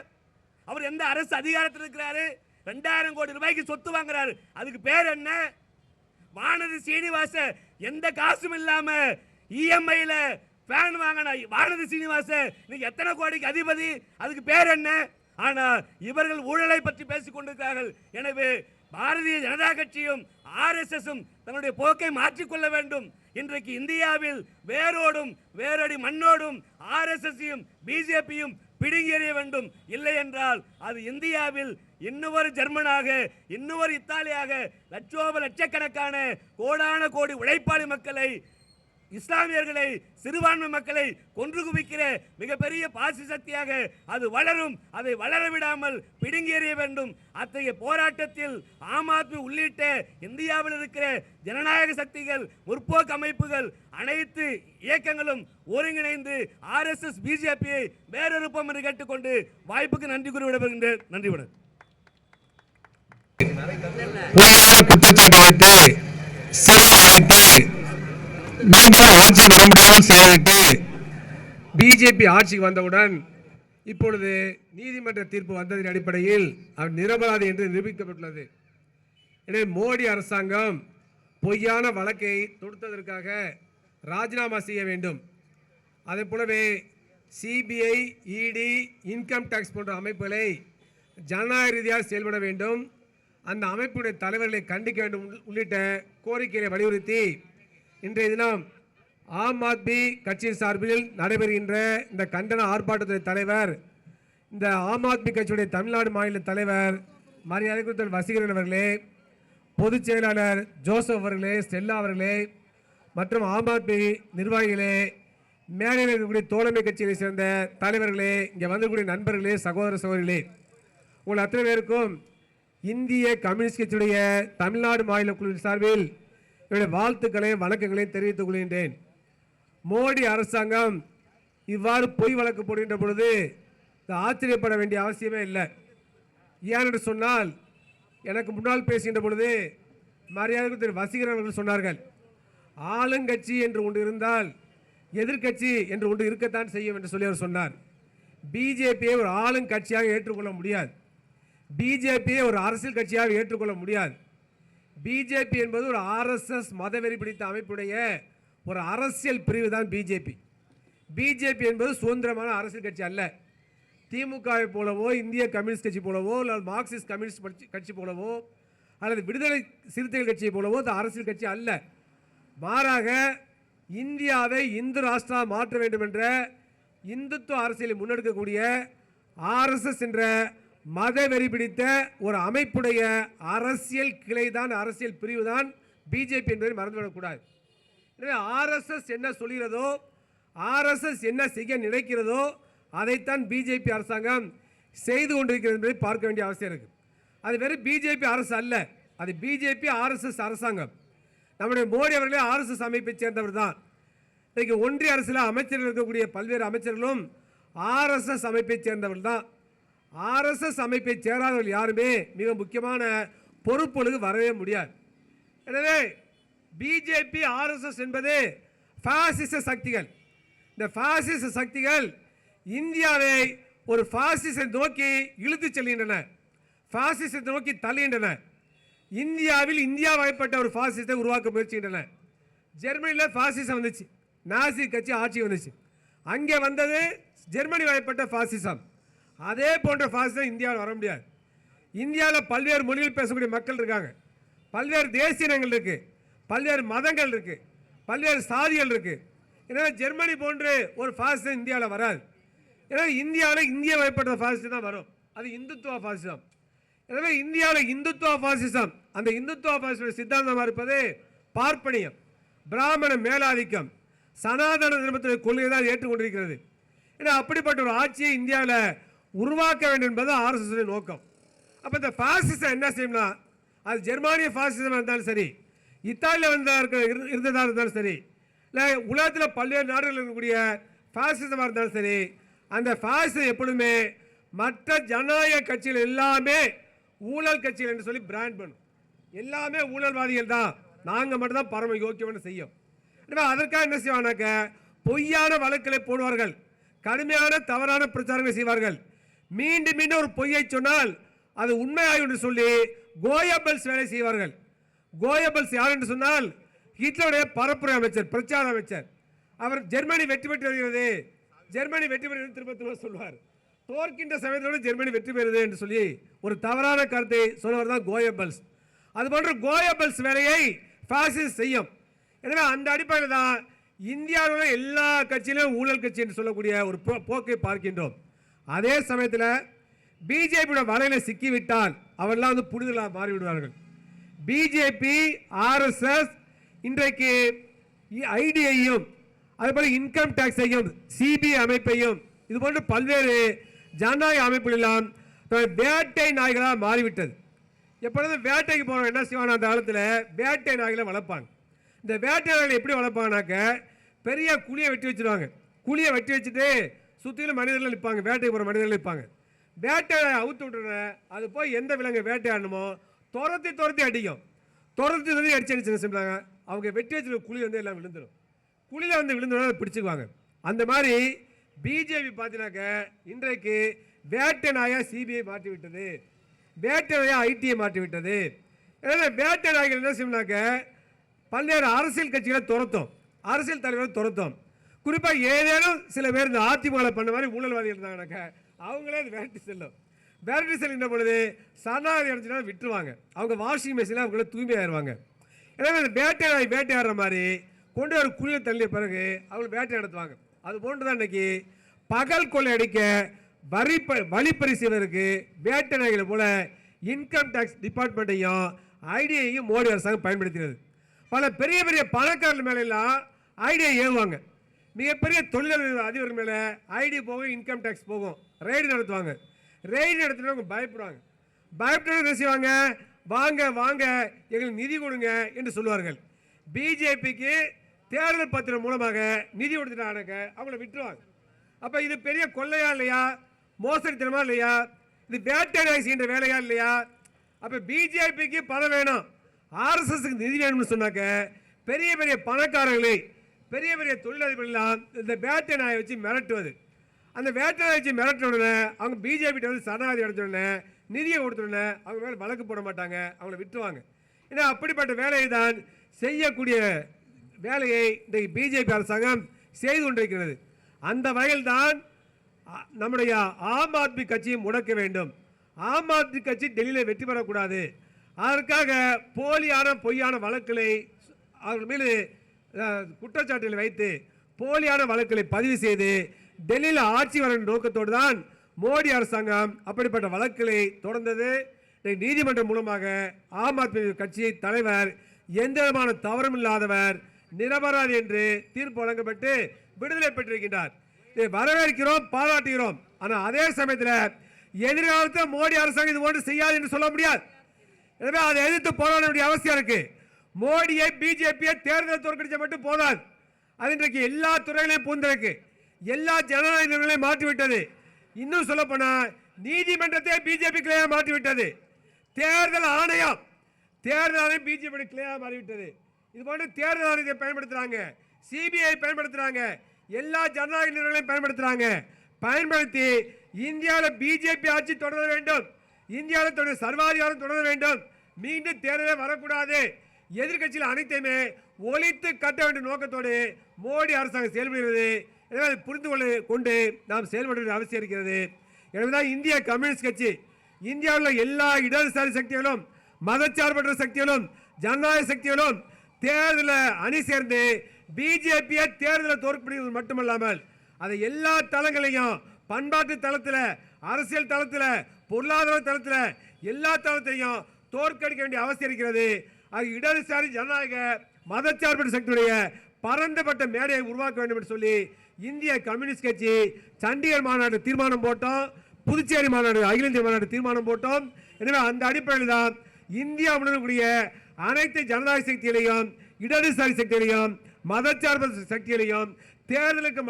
அவர் எந்த அரசு அதிகாரத்தில் இருக்கிறாரு? 2000 கோடி ரூபாய்க்கு சொத்து வாங்குறாரு. அதுக்கு பேர் என்ன? வானதி சீனிவாச எந்த காசும் இல்லாம இஎம்ஐல ஃபேன் வாங்கின வானதி சீனிவாச நீங்க எத்தனை கோடிக்கு அதிபதி? அதுக்கு பேர் என்ன? ஆனால் இவர்கள் ஊழலை பற்றி பேசிக் கொண்டிருக்கிறார்கள். எனவே பாரதிய ஜனதா கட்சியும் RSSம் தன்னுடைய போக்கை மாற்றிக்கொள்ள வேண்டும். இன்றைக்கு இந்தியாவில் வேரோடும் வேரடி மண்ணோடும் RSSையும் BJPயும் பிடுங்கி எறிய வேண்டும். இல்லை என்றால் அது இந்தியாவில் இன்னொரு ஜெர்மனாக, இன்னொரு இத்தாலியாக லட்சக்கணக்கான கோடான கோடி உழைப்பாளி மக்களை, இஸ்லாமியர்களை, சிறுபான்மை மக்களை கொன்று குவிக்கிற மிகப்பெரிய பாசி சக்தியாக அது வளரும். அதை வளர விடாமல் பிடுங்கி எறிய வேண்டும். அத்தகைய போராட்டத்தில் ஆம் ஆத்மி உள்ளிட்ட இந்தியாவில் இருக்கிற ஜனநாயக சக்திகள், முற்போக்கு அமைப்புகள், அனைத்து இயக்கங்களும் ஒருங்கிணைந்து RSS BJPயை வேறொருப்பம் என்று கேட்டுக்கொண்டு வாய்ப்புக்கு நன்றி கூறி விடைபெறுகின்றேன். நன்றி.
குற்றச்சாட்டு வைத்து சிறையில் வைத்து மீண்டும் ஆட்சி வர முடியாமல் செய்துவிட்டு பிஜேபி ஆட்சிக்கு வந்தவுடன் இப்பொழுது நீதிமன்ற தீர்ப்பு வந்ததின் அடிப்படையில் அவர் நிரபராதி என்று நிரூபிக்கப்பட்டுள்ளது. எனவே மோடி அரசாங்கம் பொய்யான வழக்கை தொடுத்ததற்காக ராஜினாமா செய்ய வேண்டும். அதே போலவே CBI, ED, இன்கம் டாக்ஸ் போன்ற அமைப்புகளை ஜனநாயக ரீதியாக செயல்பட வேண்டும். அந்த அமைப்புடைய தலைவர்களை கண்டிக்க வேண்டும் உள்ளிட்ட கோரிக்கைகளை வலியுறுத்தி இன்றைய தினம் ஆம் ஆத்மி கட்சியின் சார்பில் நடைபெறுகின்ற இந்த கண்டன ஆர்ப்பாட்டத்தின் தலைவர், இந்த ஆம் ஆத்மி கட்சியுடைய தமிழ்நாடு மாநில தலைவர் மரியாதைக்குரிய வசீகரன் அவர்களே, பொதுச் செயலாளர் ஜோசப் அவர்களே, ஸ்டெல்லா அவர்களே மற்றும் ஆம் ஆத்மி நிர்வாகிகளே, மேடையில் இருக்கக்கூடிய தோழமை கட்சியை சேர்ந்த தலைவர்களே, இங்கே வந்திருக்கக்கூடிய நண்பர்களே, சகோதர சகோதரிகளே, உங்கள் அத்தனை பேருக்கும் இந்திய கம்யூனிஸ்ட் கட்சியுடைய தமிழ்நாடு மாநில குழு சார்பில் என்னுடைய வாழ்த்துக்களை வணக்கங்களை தெரிவித்துக் கொள்கின்றேன். மோடி அரசாங்கம் இவ்வாறு பொய் வழக்கு போடுகின்ற பொழுது ஆச்சரியப்பட வேண்டிய அவசியமே இல்லை. ஏனென்று சொன்னால், எனக்கு முன்னால் பேசுகின்ற பொழுது மரியாதை வசீகரன் அவர்கள் சொன்னார்கள், ஆளுங்கட்சி என்று ஒன்று இருந்தால் எதிர்கட்சி என்று ஒன்று இருக்கத்தான் செய்யும் என்று சொல்லி அவர் சொன்னார். பிஜேபியை ஒரு ஆளுங்கட்சியாக ஏற்றுக்கொள்ள முடியாது. பிஜேபியை ஒரு அரசியல் கட்சியாக ஏற்றுக்கொள்ள முடியாது. பிஜேபி என்பது ஒரு RSS மதவெறி பிடித்த அமைப்புடைய ஒரு அரசியல் பிரிவு தான் பிஜேபி. பிஜேபி என்பது சுதந்திரமான அரசியல் கட்சி அல்ல. திமுகவை போலவோ, இந்திய கம்யூனிஸ்ட் கட்சி போலவோ, அல்லது மார்க்சிஸ்ட் கம்யூனிஸ்ட் கட்சி போலவோ, அல்லது விடுதலை சிறுத்தைகள் கட்சியை போலவோ அது அரசியல் கட்சி அல்ல. மாறாக இந்தியாவை இந்து ராஷ்டிரா மாற்ற வேண்டும் என்ற இந்துத்துவ அரசியலை முன்னெடுக்கக்கூடிய RSS என்ற மதவெறி பிடித்த ஒரு அமைப்புடைய அரசியல் கிளைதான், அரசியல் பிரிவு தான் பிஜேபி என்பதை மறந்துவிடக்கூடாது. எனவே RSS என்ன சொல்கிறதோ, RSS என்ன செய்ய நினைக்கிறதோ அதைத்தான் பிஜேபி அரசாங்கம் செய்து கொண்டிருக்கிறது என்பதை பார்க்க வேண்டிய அவசியம் இருக்குது. அது வெறும் பிஜேபி அரசு அல்ல, அது பிஜேபி RSS அரசாங்கம். நம்முடைய மோடி அவர்களே RSS அமைப்பை சேர்ந்தவர் தான். இன்றைக்கு ஒன்றிய அரசில் அமைச்சர்கள் இருக்கக்கூடிய பல்வேறு அமைச்சர்களும் RSS அமைப்பை சேர்ந்தவர்கள் தான். RSS அமைப்பை சேராதவர்கள் யாருமே மிக முக்கியமான பொறுப்புகளுக்கு வரவே முடியாது. எனவே பிஜேபி RSS என்பது பாசிச சக்திகள். இந்த பாசிச சக்திகள் இந்தியாவை ஒரு பாசிசத்தை நோக்கி இழுத்து செல்கின்றன, பாசிசத்தை நோக்கி தள்ளுகின்றன. இந்தியாவில் இந்தியா வகைப்பட்ட ஒரு பாசிசத்தை உருவாக்க முயற்சிக்கின்றன. ஜெர்மனியில் பாசிசம் வந்துச்சு, நாசி கட்சி ஆட்சி வந்துச்சு. அங்கே வந்தது ஜெர்மனி வகைப்பட்ட பாசிசம். அதே போன்ற பாசிசம் இந்தியாவில் வர முடியாது. இந்தியாவில் பல்வேறு மொழிகள் பேசக்கூடிய மக்கள் இருக்காங்க, பல்வேறு தேசிய இனங்கள் இருக்குது, பல்வேறு மதங்கள் இருக்குது, பல்வேறு சாதிகள் இருக்குது. எனவே ஜெர்மனி போன்று ஒரு பாசிசம் இந்தியாவில் வராது. எனவே இந்தியாவில் இந்திய வகைப்பட்ட பாசிசம் தான் வரும், அது இந்துத்துவ பாசிசம். எனவே இந்தியாவில் இந்துத்துவ பாசிசம், அந்த இந்துத்துவ பாசிச சித்தாந்தமாக இருப்பது பார்ப்பனியம், பிராமண மேலாதிக்கம், சனாதன தர்மத்தின் கொள்கை தான் ஏற்றுக்கொண்டிருக்கிறது. ஏன்னா அப்படிப்பட்ட ஒரு ஆட்சியை இந்தியாவில் உருவாக்க வேண்டும் என்பது RSS நோக்கம். அப்போ இந்த பாசிசம் என்ன செய்யணும்னா, அது ஜெர்மானிய பாசிசமாக இருந்தாலும் சரி, இத்தாலியில் இருந்ததாக இருந்தாலும் சரி, இல்லை உலகத்தில் பல்வேறு நாடுகளில் இருக்கக்கூடிய பாசிசமாக இருந்தாலும் சரி, அந்த பாசிசம் எப்பொழுதுமே மற்ற ஜனநாயக கட்சிகள் எல்லாமே ஊழல் கட்சிகள் என்று சொல்லி பிராண்ட் பண்ணும். எல்லாமே ஊழல்வாதிகள் தான், நாங்கள் மட்டும்தான் பரம யோக்கியம்னு செய்யும். எனவே அதற்காக என்ன செய்வானாக்க, பொய்யான வழக்குகளை போடுவார்கள், கடுமையான தவறான பிரச்சாரங்களை செய்வார்கள். மீண்டும் மீண்டும் ஒரு பொய்யை சொன்னால் அது உண்மையாகும் என்று சொல்லி கோயபல்ஸ் வேலை செய்வார்கள். கோயபல்ஸ் யார் என்று சொன்னால் ஹிட்லருடைய பரப்புரை அமைச்சர், பிரச்சார அமைச்சர். அவர் ஜெர்மனி வெற்றி பெற்று வருகிறது, ஜெர்மனி வெற்றி பெற்று திரும்ப திரும்ப சொல்வார். தோற்கின்ற சமயத்தோடு ஜெர்மனி வெற்றி பெறுது என்று சொல்லி ஒரு தவறான கருத்தை சொல்லுவர் தான் கோயபல்ஸ். அதுபோன்ற கோயபல்ஸ் வேலையை பாசிஸ்ட் செய்யும். எனவே அந்த அடிப்படையில் தான் இந்தியாவில் எல்லா கட்சியிலும் ஊழல் கட்சி என்று சொல்லக்கூடிய ஒரு போக்கை பார்க்கின்றோம். அதே சமயத்தில் பிஜேபியோட வலையில் சிக்கிவிட்டால் அவரெல்லாம் வந்து புனிதர்களாக மாறிவிடுவார்கள். பிஜேபி, ஆர்எஸ்எஸ் இன்றைக்கு ஐடியையும் அதுபோல இன்கம் டாக்ஸையும் சிபிஐ அமைப்பையும் இது போன்ற பல்வேறு ஜனநாயக அமைப்புகளெல்லாம் வேட்டை நாய்களாக மாறிவிட்டது. எப்பொழுதும் வேட்டைக்கு போகிறோம் என்ன செய்வாங்க, அந்த காலத்தில் வேட்டை நாய்களை வளர்ப்பாங்க. இந்த வேட்டை நாய்களை எப்படி வளர்ப்பாங்கனாக்க பெரிய குழியை வெட்டி வச்சுருவாங்க. குழியை வெட்டி வச்சுட்டு சுற்றிலும் மனிதர்கள் நிற்பாங்க, வேட்டைக்கு போகிற மனிதர்கள் நிற்பாங்க. வேட்டையை அவுத்து விட்டுற அது போய் எந்த விலங்கு வேட்டையாடணுமோ துரத்தி அடிக்கும். துரத்தி அடிச்சு செஞ்சாங்க, அவங்க வெட்டி வச்சுருக்க குழி வந்து எல்லாம் விழுந்துடும். குழியில் வந்து விழுந்தோட பிடிச்சிக்குவாங்க. அந்த மாதிரி பிஜேபி பார்த்தீங்கன்னாக்க இன்றைக்கு வேட்டை நாயை சிபிஐ மாற்றி விட்டது, வேட்டை நாயை ஐடியை மாற்றி விட்டது. எனவே வேட்டை நாய்கள் என்ன செய்யணும்னாக்க பல்வேறு அரசியல் கட்சிகளை துரத்தும், அரசியல் தலைவர்களை துரத்தும். குறிப்பாக ஏதேனும் சில பேர் இந்த அதிமுக பண்ண மாதிரி ஊழல்வாதி இருந்தாங்கனாக்க அவங்களே அது விரட்டி செல்லும். விரட்டி செல்கின்ற பொழுது சரணாகதி அடைஞ்சுனா விட்டுருவாங்க. அவங்க வாஷிங் மிஷினில் அவங்கள தூய்மையாயிருவாங்க. எனவே அந்த வேட்டை நாய் வேட்டையாடுற மாதிரி கொண்டு ஒரு குழியை தள்ளிய பிறகு அவங்க வேட்டை நடத்துவாங்க. அது போன்று தான் இன்னைக்கு பகல் கொள்ளை அடிக்க வழிப்பறி செய்வதற்கு வேட்டை நாய்களை போல இன்கம் டேக்ஸ் டிபார்ட்மெண்ட்டையும் ஐடியையும் மோடி அரசாங்கம் பயன்படுத்தினது. பல பெரிய பெரிய பணக்காரர்கள் மேலெல்லாம் ஐடியை ஏவுவாங்க. மிகப்பெரிய தொழிலதிபர் அதிபர்கள் மேலே ஐடி போகும், இன்கம் டேக்ஸ் போகும், ரெய்டு நடத்துவாங்க. ரெய்டு நடத்துகிறவங்க பயப்படுவாங்க. பயப்பட்டு என்ன செய்வாங்க, வாங்க வாங்க எங்களுக்கு நிதி கொடுங்க என்று சொல்லுவார்கள். பிஜேபிக்கு தேர்தல் பத்திரம் மூலமாக நிதி கொடுத்துட்டாங்க, அவங்கள விட்டுருவாங்க. அப்போ இது பெரிய கொள்ளையா இல்லையா, மோசடித்தனமா இல்லையா, இது வேட்டை நாய் செய்கின்ற வேலையா இல்லையா? அப்போ பிஜேபிக்கு பணம் வேணும், ஆர்எஸ்எஸ்க்கு நிதி வேணும்னு சொன்னாக்க பெரிய பெரிய பணக்காரர்களை பெரிய பெரிய தொழிலதிபர்கள்லாம் இந்த வேட்டை நாயை வச்சு மிரட்டுவது. அந்த வேட்டை நாயை வச்சு மிரட்டின உடனே அவங்க பிஜேபிட்ட வந்து சரணாகதி அடைஞ்ச உடனே நிதியை கொடுத்த உடனே அவங்க மேலே வழக்கு போட மாட்டாங்க, அவங்கள விட்டுருவாங்க. ஏன்னா அப்படிப்பட்ட வேலையை தான் செய்யக்கூடிய வேலையை இன்றைக்கு பிஜேபி அரசாங்கம் செய்து கொண்டிருக்கிறது. அந்த வகையில் தான் நம்முடைய ஆம் ஆத்மி கட்சியை முடக்க வேண்டும். ஆம் ஆத்மி கட்சி டெல்லியில் வெற்றி பெறக்கூடாது. அதற்காக போலியான பொய்யான வழக்குகளை அவர்கள் மீது குற்றச்சாட்டுகளை வைத்து போலியான வழக்குகளை பதிவு செய்து டெல்லியில் ஆட்சி வர நோக்கத்தோடு தான் மோடி அரசாங்கம் அப்படிப்பட்ட வழக்குகளை தொடர்ந்தது. நீதிமன்றம் மூலமாக ஆம் ஆத்மி கட்சி தலைவர் எந்த விதமான தவறும் இல்லாதவர், நிரபராதி என்று தீர்ப்பு வழங்கப்பட்டு விடுதலை பெற்றிருக்கின்றார். இதை வரவேற்கிறோம், பாராட்டுகிறோம். ஆனால் அதே சமயத்தில் எதிர்காலத்தில் மோடி அரசாங்கம் இது போன்று செய்யாது என்று சொல்ல முடியாது. எனவே அதை எதிர்த்து போராட வேண்டிய அவசியம் இருக்கு. மோடியை பிஜேபியை தேர்தல் தோற்கடிச்ச மட்டும் போதாது, அது இன்றைக்கு எல்லா துறைகளையும் பூந்திருக்கு, எல்லா ஜனநாயக நிலைகளையும் மாற்றிவிட்டது. இன்னும் சொல்ல போனா நீதிமன்றத்தை பிஜேபி கிளையாக மாற்றிவிட்டது. தேர்தல் ஆணையம் பிஜேபி கிளையாக மாறிவிட்டது. இது போன்று தேர்தல் ஆணையத்தை பயன்படுத்துறாங்க, சிபிஐ பயன்படுத்துறாங்க, எல்லா ஜனநாயக நிலைகளையும் பயன்படுத்துறாங்க. பயன்படுத்தி இந்தியாவில் பிஜேபி ஆட்சி தொடர வேண்டும், இந்தியாவில் சர்வாதிகாரம் தொடர வேண்டும், மீண்டும் தேர்தலே வரக்கூடாது, எதிர்கட்சியில் அனைத்தையுமே ஒழித்து கட்ட வேண்டிய நோக்கத்தோடு மோடி அரசாங்கம் செயல்படுகிறது. எனவே புரிந்து கொண்டு நாம் செயல்பட வேண்டிய அவசியம் இருக்கிறது. எனவேதான் இந்திய கம்யூனிஸ்ட் கட்சி இந்தியாவில் எல்லா இடதுசாரி சக்திகளும், மதச்சார்பற்ற சக்திகளும், ஜனநாயக சக்திகளும் தேர்தலில் அணி சேர்ந்து பிஜேபியை தேர்தலில் தோற்கடிப்பது மட்டுமல்லாமல் அதை எல்லா தளங்களையும், பண்பாட்டு தளத்தில், அரசியல் தளத்தில், பொருளாதார தளத்தில், எல்லா தளத்திலையும் தோற்கடிக்க வேண்டிய அவசியம் இருக்கிறது. அது இடதுசாரி ஜனநாயக மதச்சார்பற்ற சக்தியுடைய பரந்தப்பட்ட மேடையை உருவாக்க வேண்டும் என்று சொல்லி இந்திய கம்யூனிஸ்ட் கட்சி சண்டிகர் மாநாடு தீர்மானம் போட்டோம், புதுச்சேரி மாநாடு, அகில இந்திய மாநாடு தீர்மானம் போட்டோம். எனவே அந்த அடிப்படையில் தான் இந்தியாவில் இருக்கக்கூடிய அனைத்து ஜனநாயக சக்திகளையும், இடதுசாரி சக்திகளையும், மதச்சார்பற்ற சக்திகளையும் தேர்தலுக்கு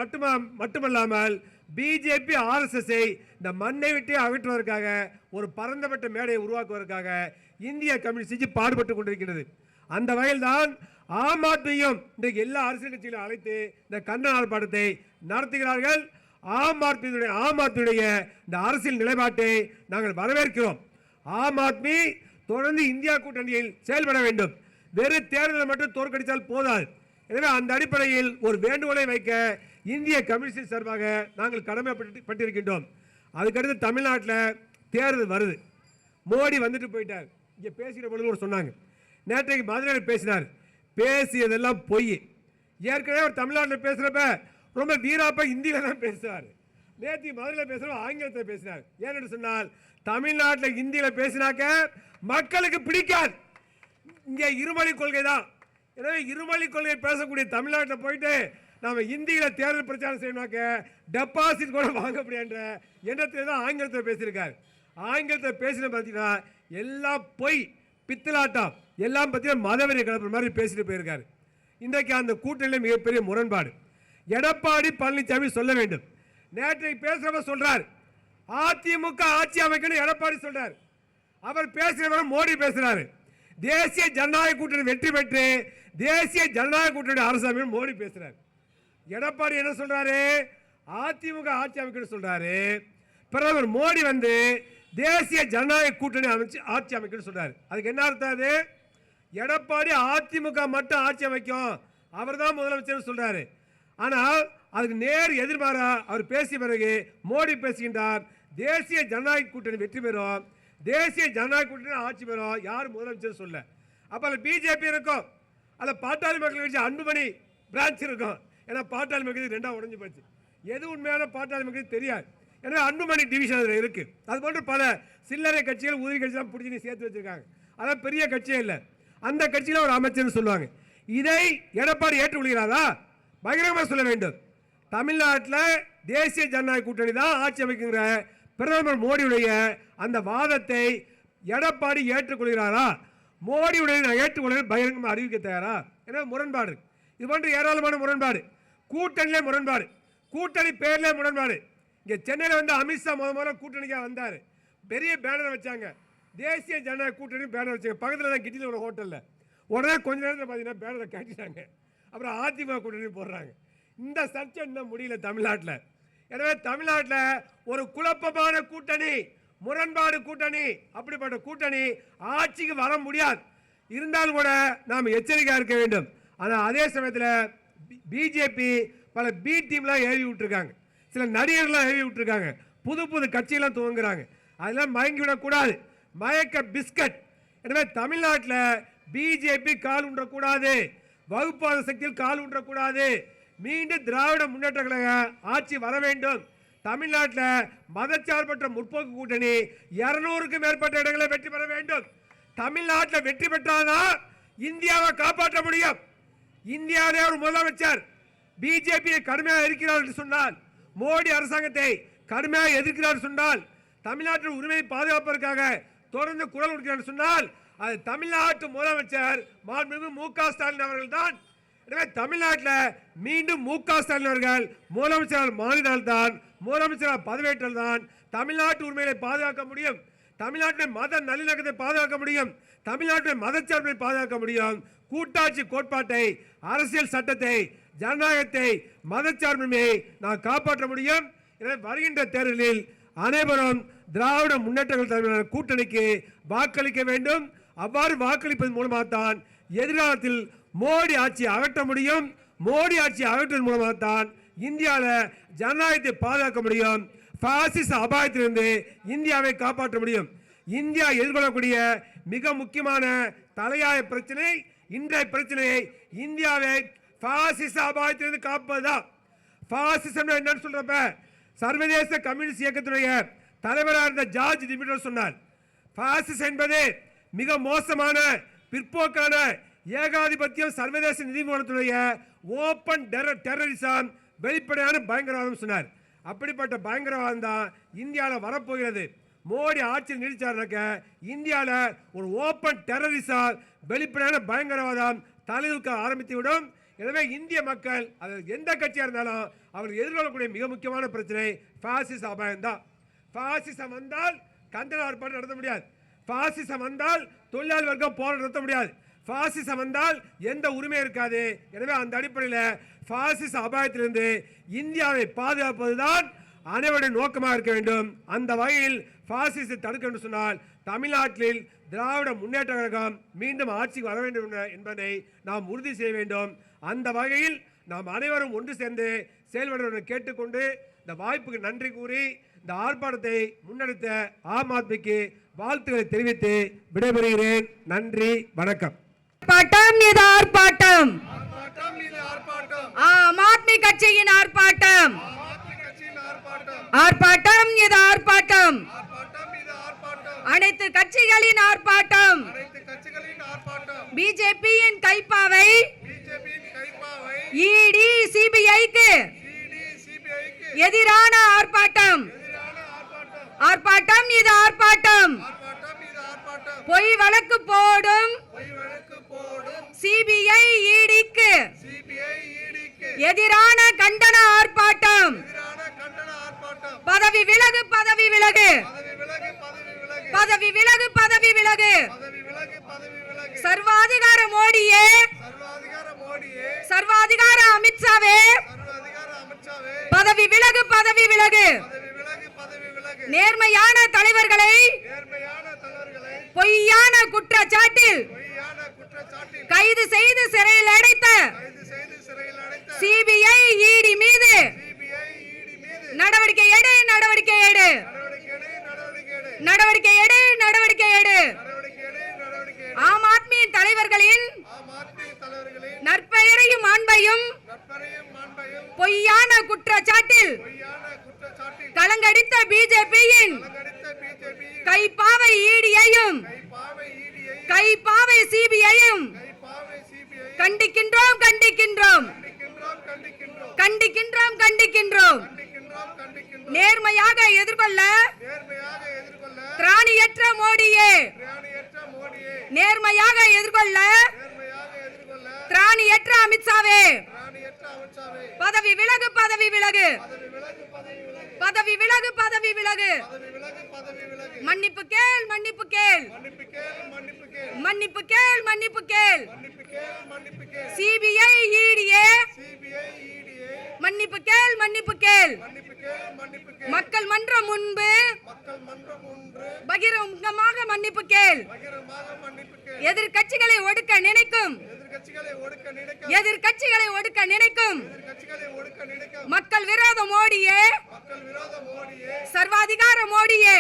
மட்டுமல்லாமல் பிஜேபி ஆர்எஸ்எஸ்ஐ இந்த மண்ணை விட்டு அகற்றுவதற்காக ஒரு பரந்தப்பட்ட மேடையை உருவாக்குவதற்காக இந்திய கம்யூனிஸ்ட் கட்சி பாடுபட்டு கொண்டிருக்கிறது. அந்த வகையில் தான் ஆம் ஆத்மியும் இன்றைக்கு எல்லா அரசியல் கட்சிகளையும் அழைத்து இந்த கண்டன ஆர்ப்பாட்டத்தை நடத்துகிறார்கள். ஆம் ஆத்மியுடைய இந்த அரசியல் நிலைப்பாட்டை நாங்கள் வரவேற்கிறோம். ஆம் ஆத்மி தொடர்ந்து இந்தியா கூட்டணியில் செயல்பட வேண்டும். வெறும் தேர்தலை மட்டும் தோற்கடித்தால் போதாது. எனவே அந்த அடிப்படையில் ஒரு வேண்டுகோளை வைக்க இந்திய கம்யூனிஸ்ட் சார்பாக நாங்கள் கடமைப்பட்டிருக்கின்றோம். அதுக்கடுத்து தமிழ்நாட்டில் தேர்தல் வருது. மோடி வந்துட்டு போயிட்டார். இங்கே பேசுகிற பொழுது கூட சொன்னாங்க, நேற்றைக்கு மதுரையில் பேசினார், பேசியதெல்லாம் பொய். ஏற்கனவே அவர் தமிழ்நாட்டில் பேசுகிறப்ப ரொம்ப வீராப்பாக ஹிந்தியில் தான் பேசுவார். நேற்று மதுரையில் பேசுகிறப்ப ஆங்கிலத்தில் பேசினார். ஏன்னு சொன்னால் தமிழ்நாட்டில் ஹிந்தியில் பேசினாக்க மக்களுக்கு பிடிக்காது. இங்கே இருமொழி கொள்கை தான். எனவே இருமொழி கொள்கை பேசக்கூடிய தமிழ்நாட்டில் போயிட்டு நாம் இந்தியில் தேர்தல் பிரச்சாரம் செய்யணும்னாக்க டெபாசிட் கூட வாங்க முடியான்ற எண்ணத்தில் தான் ஆங்கிலத்தில் பேசியிருக்காரு. ஆங்கிலத்தில் பேசின பார்த்தீங்கன்னா எல்லாம் பொய், பித்தலாட்டம், எல்லாம் பார்த்தீங்கன்னா மதவெறி கிளப்புற மாதிரி பேசிட்டு போயிருக்காரு. இன்றைக்கு அந்த கூட்டணியில் மிகப்பெரிய முரண்பாடு. எடப்பாடி பழனிசாமி சொல்ல வேண்டும். நேற்றைக்கு பேசுகிறவ சொல்றார் அதிமுக ஆட்சி அமைக்கணும் எடப்பாடி சொல்றார். அவர் பேசுகிறவர் மோடி பேசுறாரு. தேசிய ஜனநாயக கூட்டணி வெற்றி பெற்று தேசிய ஜனநாயக கூட்டணி அரசு மோடி பேசுறாரு. எடப்பாடி என்ன சொல்றாரு? அதிமுக ஆட்சி அமைக்கணும் சொல்றாரு. பிரதமர் மோடி வந்து தேசிய ஜனநாயக கூட்டணி அமைச்சு ஆட்சி அமைக்கணும் சொல்றாரு. அதுக்கு என்ன அர்த்தம்? அது எடப்பாடி அதிமுக மட்டும் ஆட்சி அமைக்கும், அவர் தான் முதலமைச்சர் சொல்றாரு. ஆனால் அதுக்கு நேர் எதிர்மாறா அவர் பேசிய பிறகு மோடி பேசுகின்றார், தேசிய ஜனநாயக கூட்டணி வெற்றி பெறும், தேசிய ஜனநாயக கூட்டணி ஆட்சி பெறும், யார் முதலமைச்சர் சொல்ல. அப்போ அதில் பிஜேபி இருக்கும், அதில் பாட்டாளி மக்கள் கட்சி அன்புமணி பிரான்ச் இருக்கும். ஏன்னா பாட்டாளி மக்கள் ரெண்டாக உடஞ்சி போச்சு. எது உண்மையான பாட்டாளி மக்கள் தெரியாது. எனவே அன்புமணி டிவிஷன் அதில் இருக்குது. அது போன்று பல சில்லறை கட்சிகள் உதவி கட்சிலாம் பிடிச்சி சேர்த்து வச்சிருக்காங்க. அதான் பெரிய கட்சியே இல்லை. அந்த கட்சியில் ஒரு அமைச்சர்னு சொல்லுவாங்க. இதை எடப்பாடி ஏற்றுக்கொள்கிறாரா? பகிரங்கமாக சொல்ல வேண்டும். தமிழ்நாட்டில் தேசிய ஜனநாயக கூட்டணி தான் ஆட்சி அமைக்குங்கிற பிரதமர் மோடியுடைய அந்த வாதத்தை எடப்பாடி ஏற்றுக்கொள்கிறாரா? மோடியுடைய நான் ஏற்றுக்கொள்கிறேன் பகிரங்கமாக அறிவிக்க தயாரா? எனவே முரண்பாடு. இது போன்ற ஏராளமான முரண்பாடு. கூட்டணியிலே முரண்பாடு, கூட்டணி பேர்லேயே முரண்பாடு. இங்கே சென்னையில் வந்து அமித்ஷா முதல்ல கூட்டணிக்காக வந்தார். பெரிய பேனர் வச்சாங்க, தேசிய ஜனநாயக கூட்டணி பேனர் வச்சாங்க. பக்கத்தில் தான் கிட்டியில் ஒரு ஹோட்டலில். உடனே கொஞ்ச நேரத்தில் பார்த்தீங்கன்னா பேனரை கட்டிட்டாங்க. அப்புறம் அதிமுக கூட்டணி போடுறாங்க. இந்த சர்ச்சை இன்னும் முடியல தமிழ்நாட்டில். எனவே தமிழ்நாட்டில் ஒரு குழப்பமான கூட்டணி, முரண்பாடு கூட்டணி, அப்படிப்பட்ட கூட்டணி ஆட்சிக்கு வர முடியாது. இருந்தாலும் கூட நாம் எச்சரிக்கையாக இருக்க வேண்டும். ஆனால் அதே சமயத்தில் பிஜேபி பல பி டீம்லாம் ஏறி விட்டுருக்காங்க, சில நடிகர்கள்லாம் ஏறி விட்டுருக்காங்க, புது புது கட்சியெல்லாம் துவங்குறாங்க. அதெல்லாம் மயங்கி விடக்கூடாது, மயக்க பிஸ்கட். எனவே தமிழ்நாட்டில் பிஜேபி கால் ஊன்றக்கூடாது, வகுப்பாத சக்தியில் கால் ஊன்றக்கூடாது. மீண்டும் திராவிட முன்னேற்ற கழக ஆட்சி வர வேண்டும். தமிழ்நாட்டில் மதச்சார்பற்ற முற்போக்கு கூட்டணி 200க்கும் மேற்பட்ட இடங்களை வெற்றி பெற வேண்டும். தமிழ்நாட்டில் வெற்றி பெற்றால்தான் இந்தியாவை காப்பாற்ற முடியும். இந்தியாவிலே ஒரு முதலமைச்சர் பிஜேபியை கடுமையாக இருக்கிறார் என்று சொன்னால், மோடி அரசாங்கத்தை கடுமையாக எதிர்க்கிறார் சொன்னால், தமிழ்நாட்டின் உரிமையை பாதுகாப்பதற்காக தொடர்ந்து குரல் கொடுக்கிறார் சொன்னால், அது தமிழ்நாட்டு முதலமைச்சர் மாண்புமிகு மு.க. ஸ்டாலின் அவர்கள் தான். எனவே தமிழ்நாட்டில் மீண்டும் மு.க. ஸ்டாலின் அவர்கள் முதலமைச்சர் மாறினால்தான், முதலமைச்சர் பதவியேற்றால் தான் தமிழ்நாட்டு உரிமையை பாதுகாக்க முடியும், தமிழ்நாட்டின் மத நல்லிணக்கத்தை பாதுகாக்க முடியும், தமிழ்நாட்டின் மதச்சார்பை பாதுகாக்க முடியும். கூட்டாட்சி கோட்பாட்டை, அரசியல் சட்டத்தை, ஜனநாயகத்தை, மதச்சார்பின்மையை நான் காப்பாற்ற முடியும். எனவே வருகின்ற தேர்தலில் அனைவரும் திராவிட முன்னேற்ற தலைமையிலான கூட்டணிக்கு வாக்களிக்க வேண்டும். அவ்வாறு வாக்களிப்பதன் மூலமாகத்தான் எதிர்காலத்தில் மோடி ஆட்சியை அகற்ற முடியும். மோடி ஆட்சியை அகற்றுவதன் மூலமாகத்தான் இந்தியாவில் ஜனநாயகத்தை பாதுகாக்க முடியும். பாசிச அபாயத்திலிருந்து இந்தியாவை காப்பாற்ற முடியும். இந்தியா எதிர்கொள்ளக்கூடிய மிக முக்கியமான தலையாய பிரச்சனை, இன்றைய பிரச்சனையை இந்தியாவை பாசிச அபாயத்திலிருந்து காப்பதுதான். பாசிசம் என்னன்னு சொல்றப்ப சர்வதேச கம்யூனிஸ்ட் இயக்கத்துடைய தலைவராக இருந்த ஜார்ஜ் டிமிட்டர் சொன்னார், பாசிசம் என்பது மிக மோசமான பிற்போக்கான ஏகாதிபத்தியம், சர்வதேச நிதிமூலத்துடைய ஓப்பன் டெரரிசம், வெளிப்படையான பயங்கரவாதம் சொன்னார். அப்படிப்பட்ட பயங்கரவாதம் தான் இந்தியாவில் வரப்போகிறது. மோடி ஆட்சியில் நீடிச்சார்னாக்க இந்தியாவில் ஒரு ஓப்பன் டெரரிசம், வெளிப்படையான பயங்கரவாதம் தலைதூக்க ஆரம்பித்து விடும். எனவே இந்திய மக்கள் அது எந்த கட்சியாக இருந்தாலும் அவர்கள் எதிர்கொள்ளக்கூடிய மிக முக்கியமான பிரச்சனை பாசிச அபாயம் தான். பாசிசம் வந்தால் கண்டன ஆர்ப்பாட்டம் நடத்த முடியாது, பாசிசம் வந்தால் தொழிலாளி வர்க்கம் போராட்டம் நடத்த முடியாது, பாசிசம் வந்தால் எந்த உரிமை இருக்காது. எனவே அந்த அடிப்படையில் பாசிச அபாயத்திலிருந்து இந்தியாவை பாதுகாப்பதுதான் அனைவருடைய நோக்கமாக இருக்க வேண்டும். அந்த வகையில் பாசிசத்தை தடுக்க என்று சொன்னால் தமிழ்நாட்டில் திராவிட முன்னேற்ற கழகம் மீண்டும் ஆட்சிக்கு வர வேண்டும் என்பதை நாம் உறுதி செய்ய வேண்டும். அந்த வகையில் நாம் அனைவரும் ஒன்று சேர்ந்து செயல்பட கேட்டுக்கொண்டு இந்த வாய்ப்புக்கு நன்றி கூறி இந்த ஆர்ப்பாட்டத்தை முன்னெடுத்த ஆம் ஆத்மிக்கு வாழ்த்துக்களை தெரிவித்து விடைபெறுகிறேன். நன்றி, வணக்கம்.
ஆர்ப்பாட்டம் இது ஆர்ப்பாட்டம். ஆம் ஆத்மி கட்சியின் ஆர்ப்பாட்டம். ஆர்ப்பாட்டம் இது ஆர்ப்பாட்டம். அனைத்து கட்சிகளின் ஆர்ப்பாட்டம். பிஜேபியின் கைப்பாவை இடி சிபிஐக்கு எதிரான ஆர்ப்பாட்டம். ஆர்ப்பாட்டம் இது ஆர்ப்பாட்டம். பொய் வழக்கு போடும் சிபிஐ இடிக்கு எதிரான கண்டன ஆர்ப்பாட்டம். பதவி விலகு, பதவி விலகு, பதவி விலகு, பதவி விலகு. சர்வாதிகார மோடியே, சர்வாதிகார அமித்ஷாவே, பதவி விலகு, பதவி விலகு. நேர்மையான தலைவர்களை பொய்யான குற்றச்சாட்டில் கைது செய்து சிறையில் அடைத்த சிபிஐ இடி மீது நடவடிக்கை எடு, நடவடிக்கை எடு, நடவடிக்கை எடு, நடவடிக்கை எடு. ஆம் ஆத்மியின் தலைவர்களின் நற்பெயரையும் மாண்பையும் பொய்யான குற்றச்சாட்டில் கலங்கடித்த பிஜேபியின் கைப்பாவை இடியையும் கைப்பாவை சிபிஐயும் கண்டிக்கின்றோம், கண்டிக்கின்றோம், கண்டிக்கின்றோம், கண்டிக்கின்றோம். நேர்மையாக எதிர்கொள்ள திராணியற்ற மோடியே, நேர்மையாக எதிர்கொள்ள திராணியற்ற அமித்ஷாவே, பதவி விலகு, பதவி விலகு, பதவி விலகு, பதவி விலகு. மன்னிப்பு கேள், மன்னிப்பு கேள், மன்னிப்பு கேள், மன்னிப்பு கேள். சிபிஐ இடியே மன்னிப்பு கேள், மன்னிப்பு கேள். மக்கள் மன்றம் முன்பு பகிரங்கமாக மன்னிப்பு கேள். எதிர்கட்சிகளை ஒடுக்க நினைக்கும், எதிர்கட்சிகளை ஒடுக்க நினைக்கும் மக்கள் விரோத மோடியே, சர்வாதிகார மோடியே,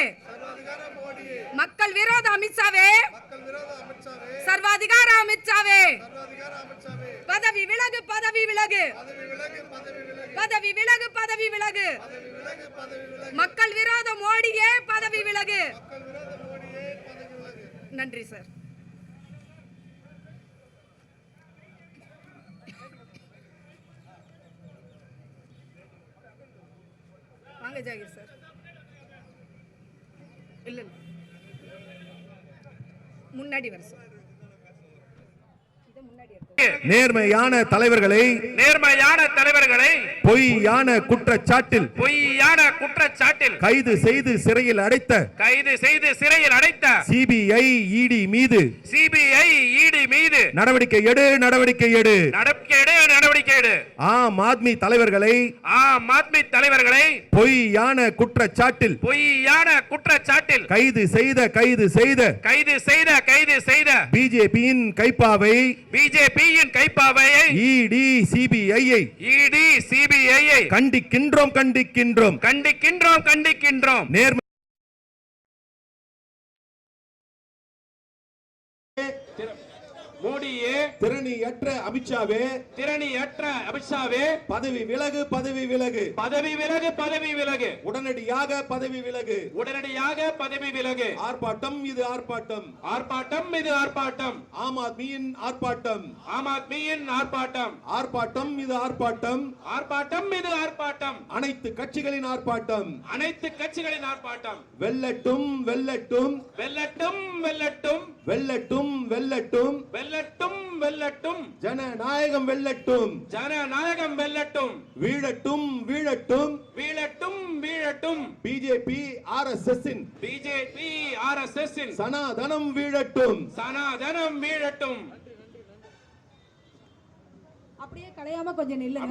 மக்கள் விரோத அமித்ஷாவே, சர்வாதிகார அமித்ஷாவே, பதவி விலகு, பதவி விலகு, பதவி விலகு, பதவி விலகு. மக்கள் விரோத மோடியே, பதவி விலகு. நன்றி சார். வாங்க ஜாகிர் சார். இல்ல முன்னாடி வர சார்.
நேர்மையான தலைவர்களை,
நேர்மையான தலைவர்களை
பொய்யான குற்றச்சாட்டில்
பொய்யான குற்றச்சாட்டில்
கைது செய்து சிறையில் அடைத்த சிபிஐ இடி மீது நடவடிக்கை எடு, நடவடிக்கை எடு,
நடவடிக்கை எடு.
ஆம் ஆத்மி தலைவர்களை பொய்யான குற்றச்சாட்டில் கைது செய்த பிஜேபியின் கைப்பாவை இடி சிபிஐயை கண்டிக்கின்றோம், கண்டிக்கின்றோம். நேர்மை
மோடியே,
திறனியற்ற அமித்ஷாவே, பதவி விலகு, பதவி விலகு,
பதவி விலகு.
உடனடியாக பதவி விலகு,
பதவி விலகு.
ஆர்ப்பாட்டம் இது ஆர்ப்பாட்டம்,
இது ஆர்ப்பாட்டம்.
ஆம் ஆத்மியின் ஆர்ப்பாட்டம், ஆர்ப்பாட்டம் இது ஆர்ப்பாட்டம்,
இது ஆர்ப்பாட்டம்.
அனைத்து கட்சிகளின் ஆர்ப்பாட்டம், வெல்லட்டும், வெல்லட்டும்,
வெல்லட்டும்,
வெல்லட்டும், ஜனநாயகம் வெல்லட்டும், வீழட்டும், பிஜேபி ஆர்எஸ்எஸ் சனாதனம் வீழட்டும்,
அப்படியே கலையாம கொஞ்சம் நில்லுங்க.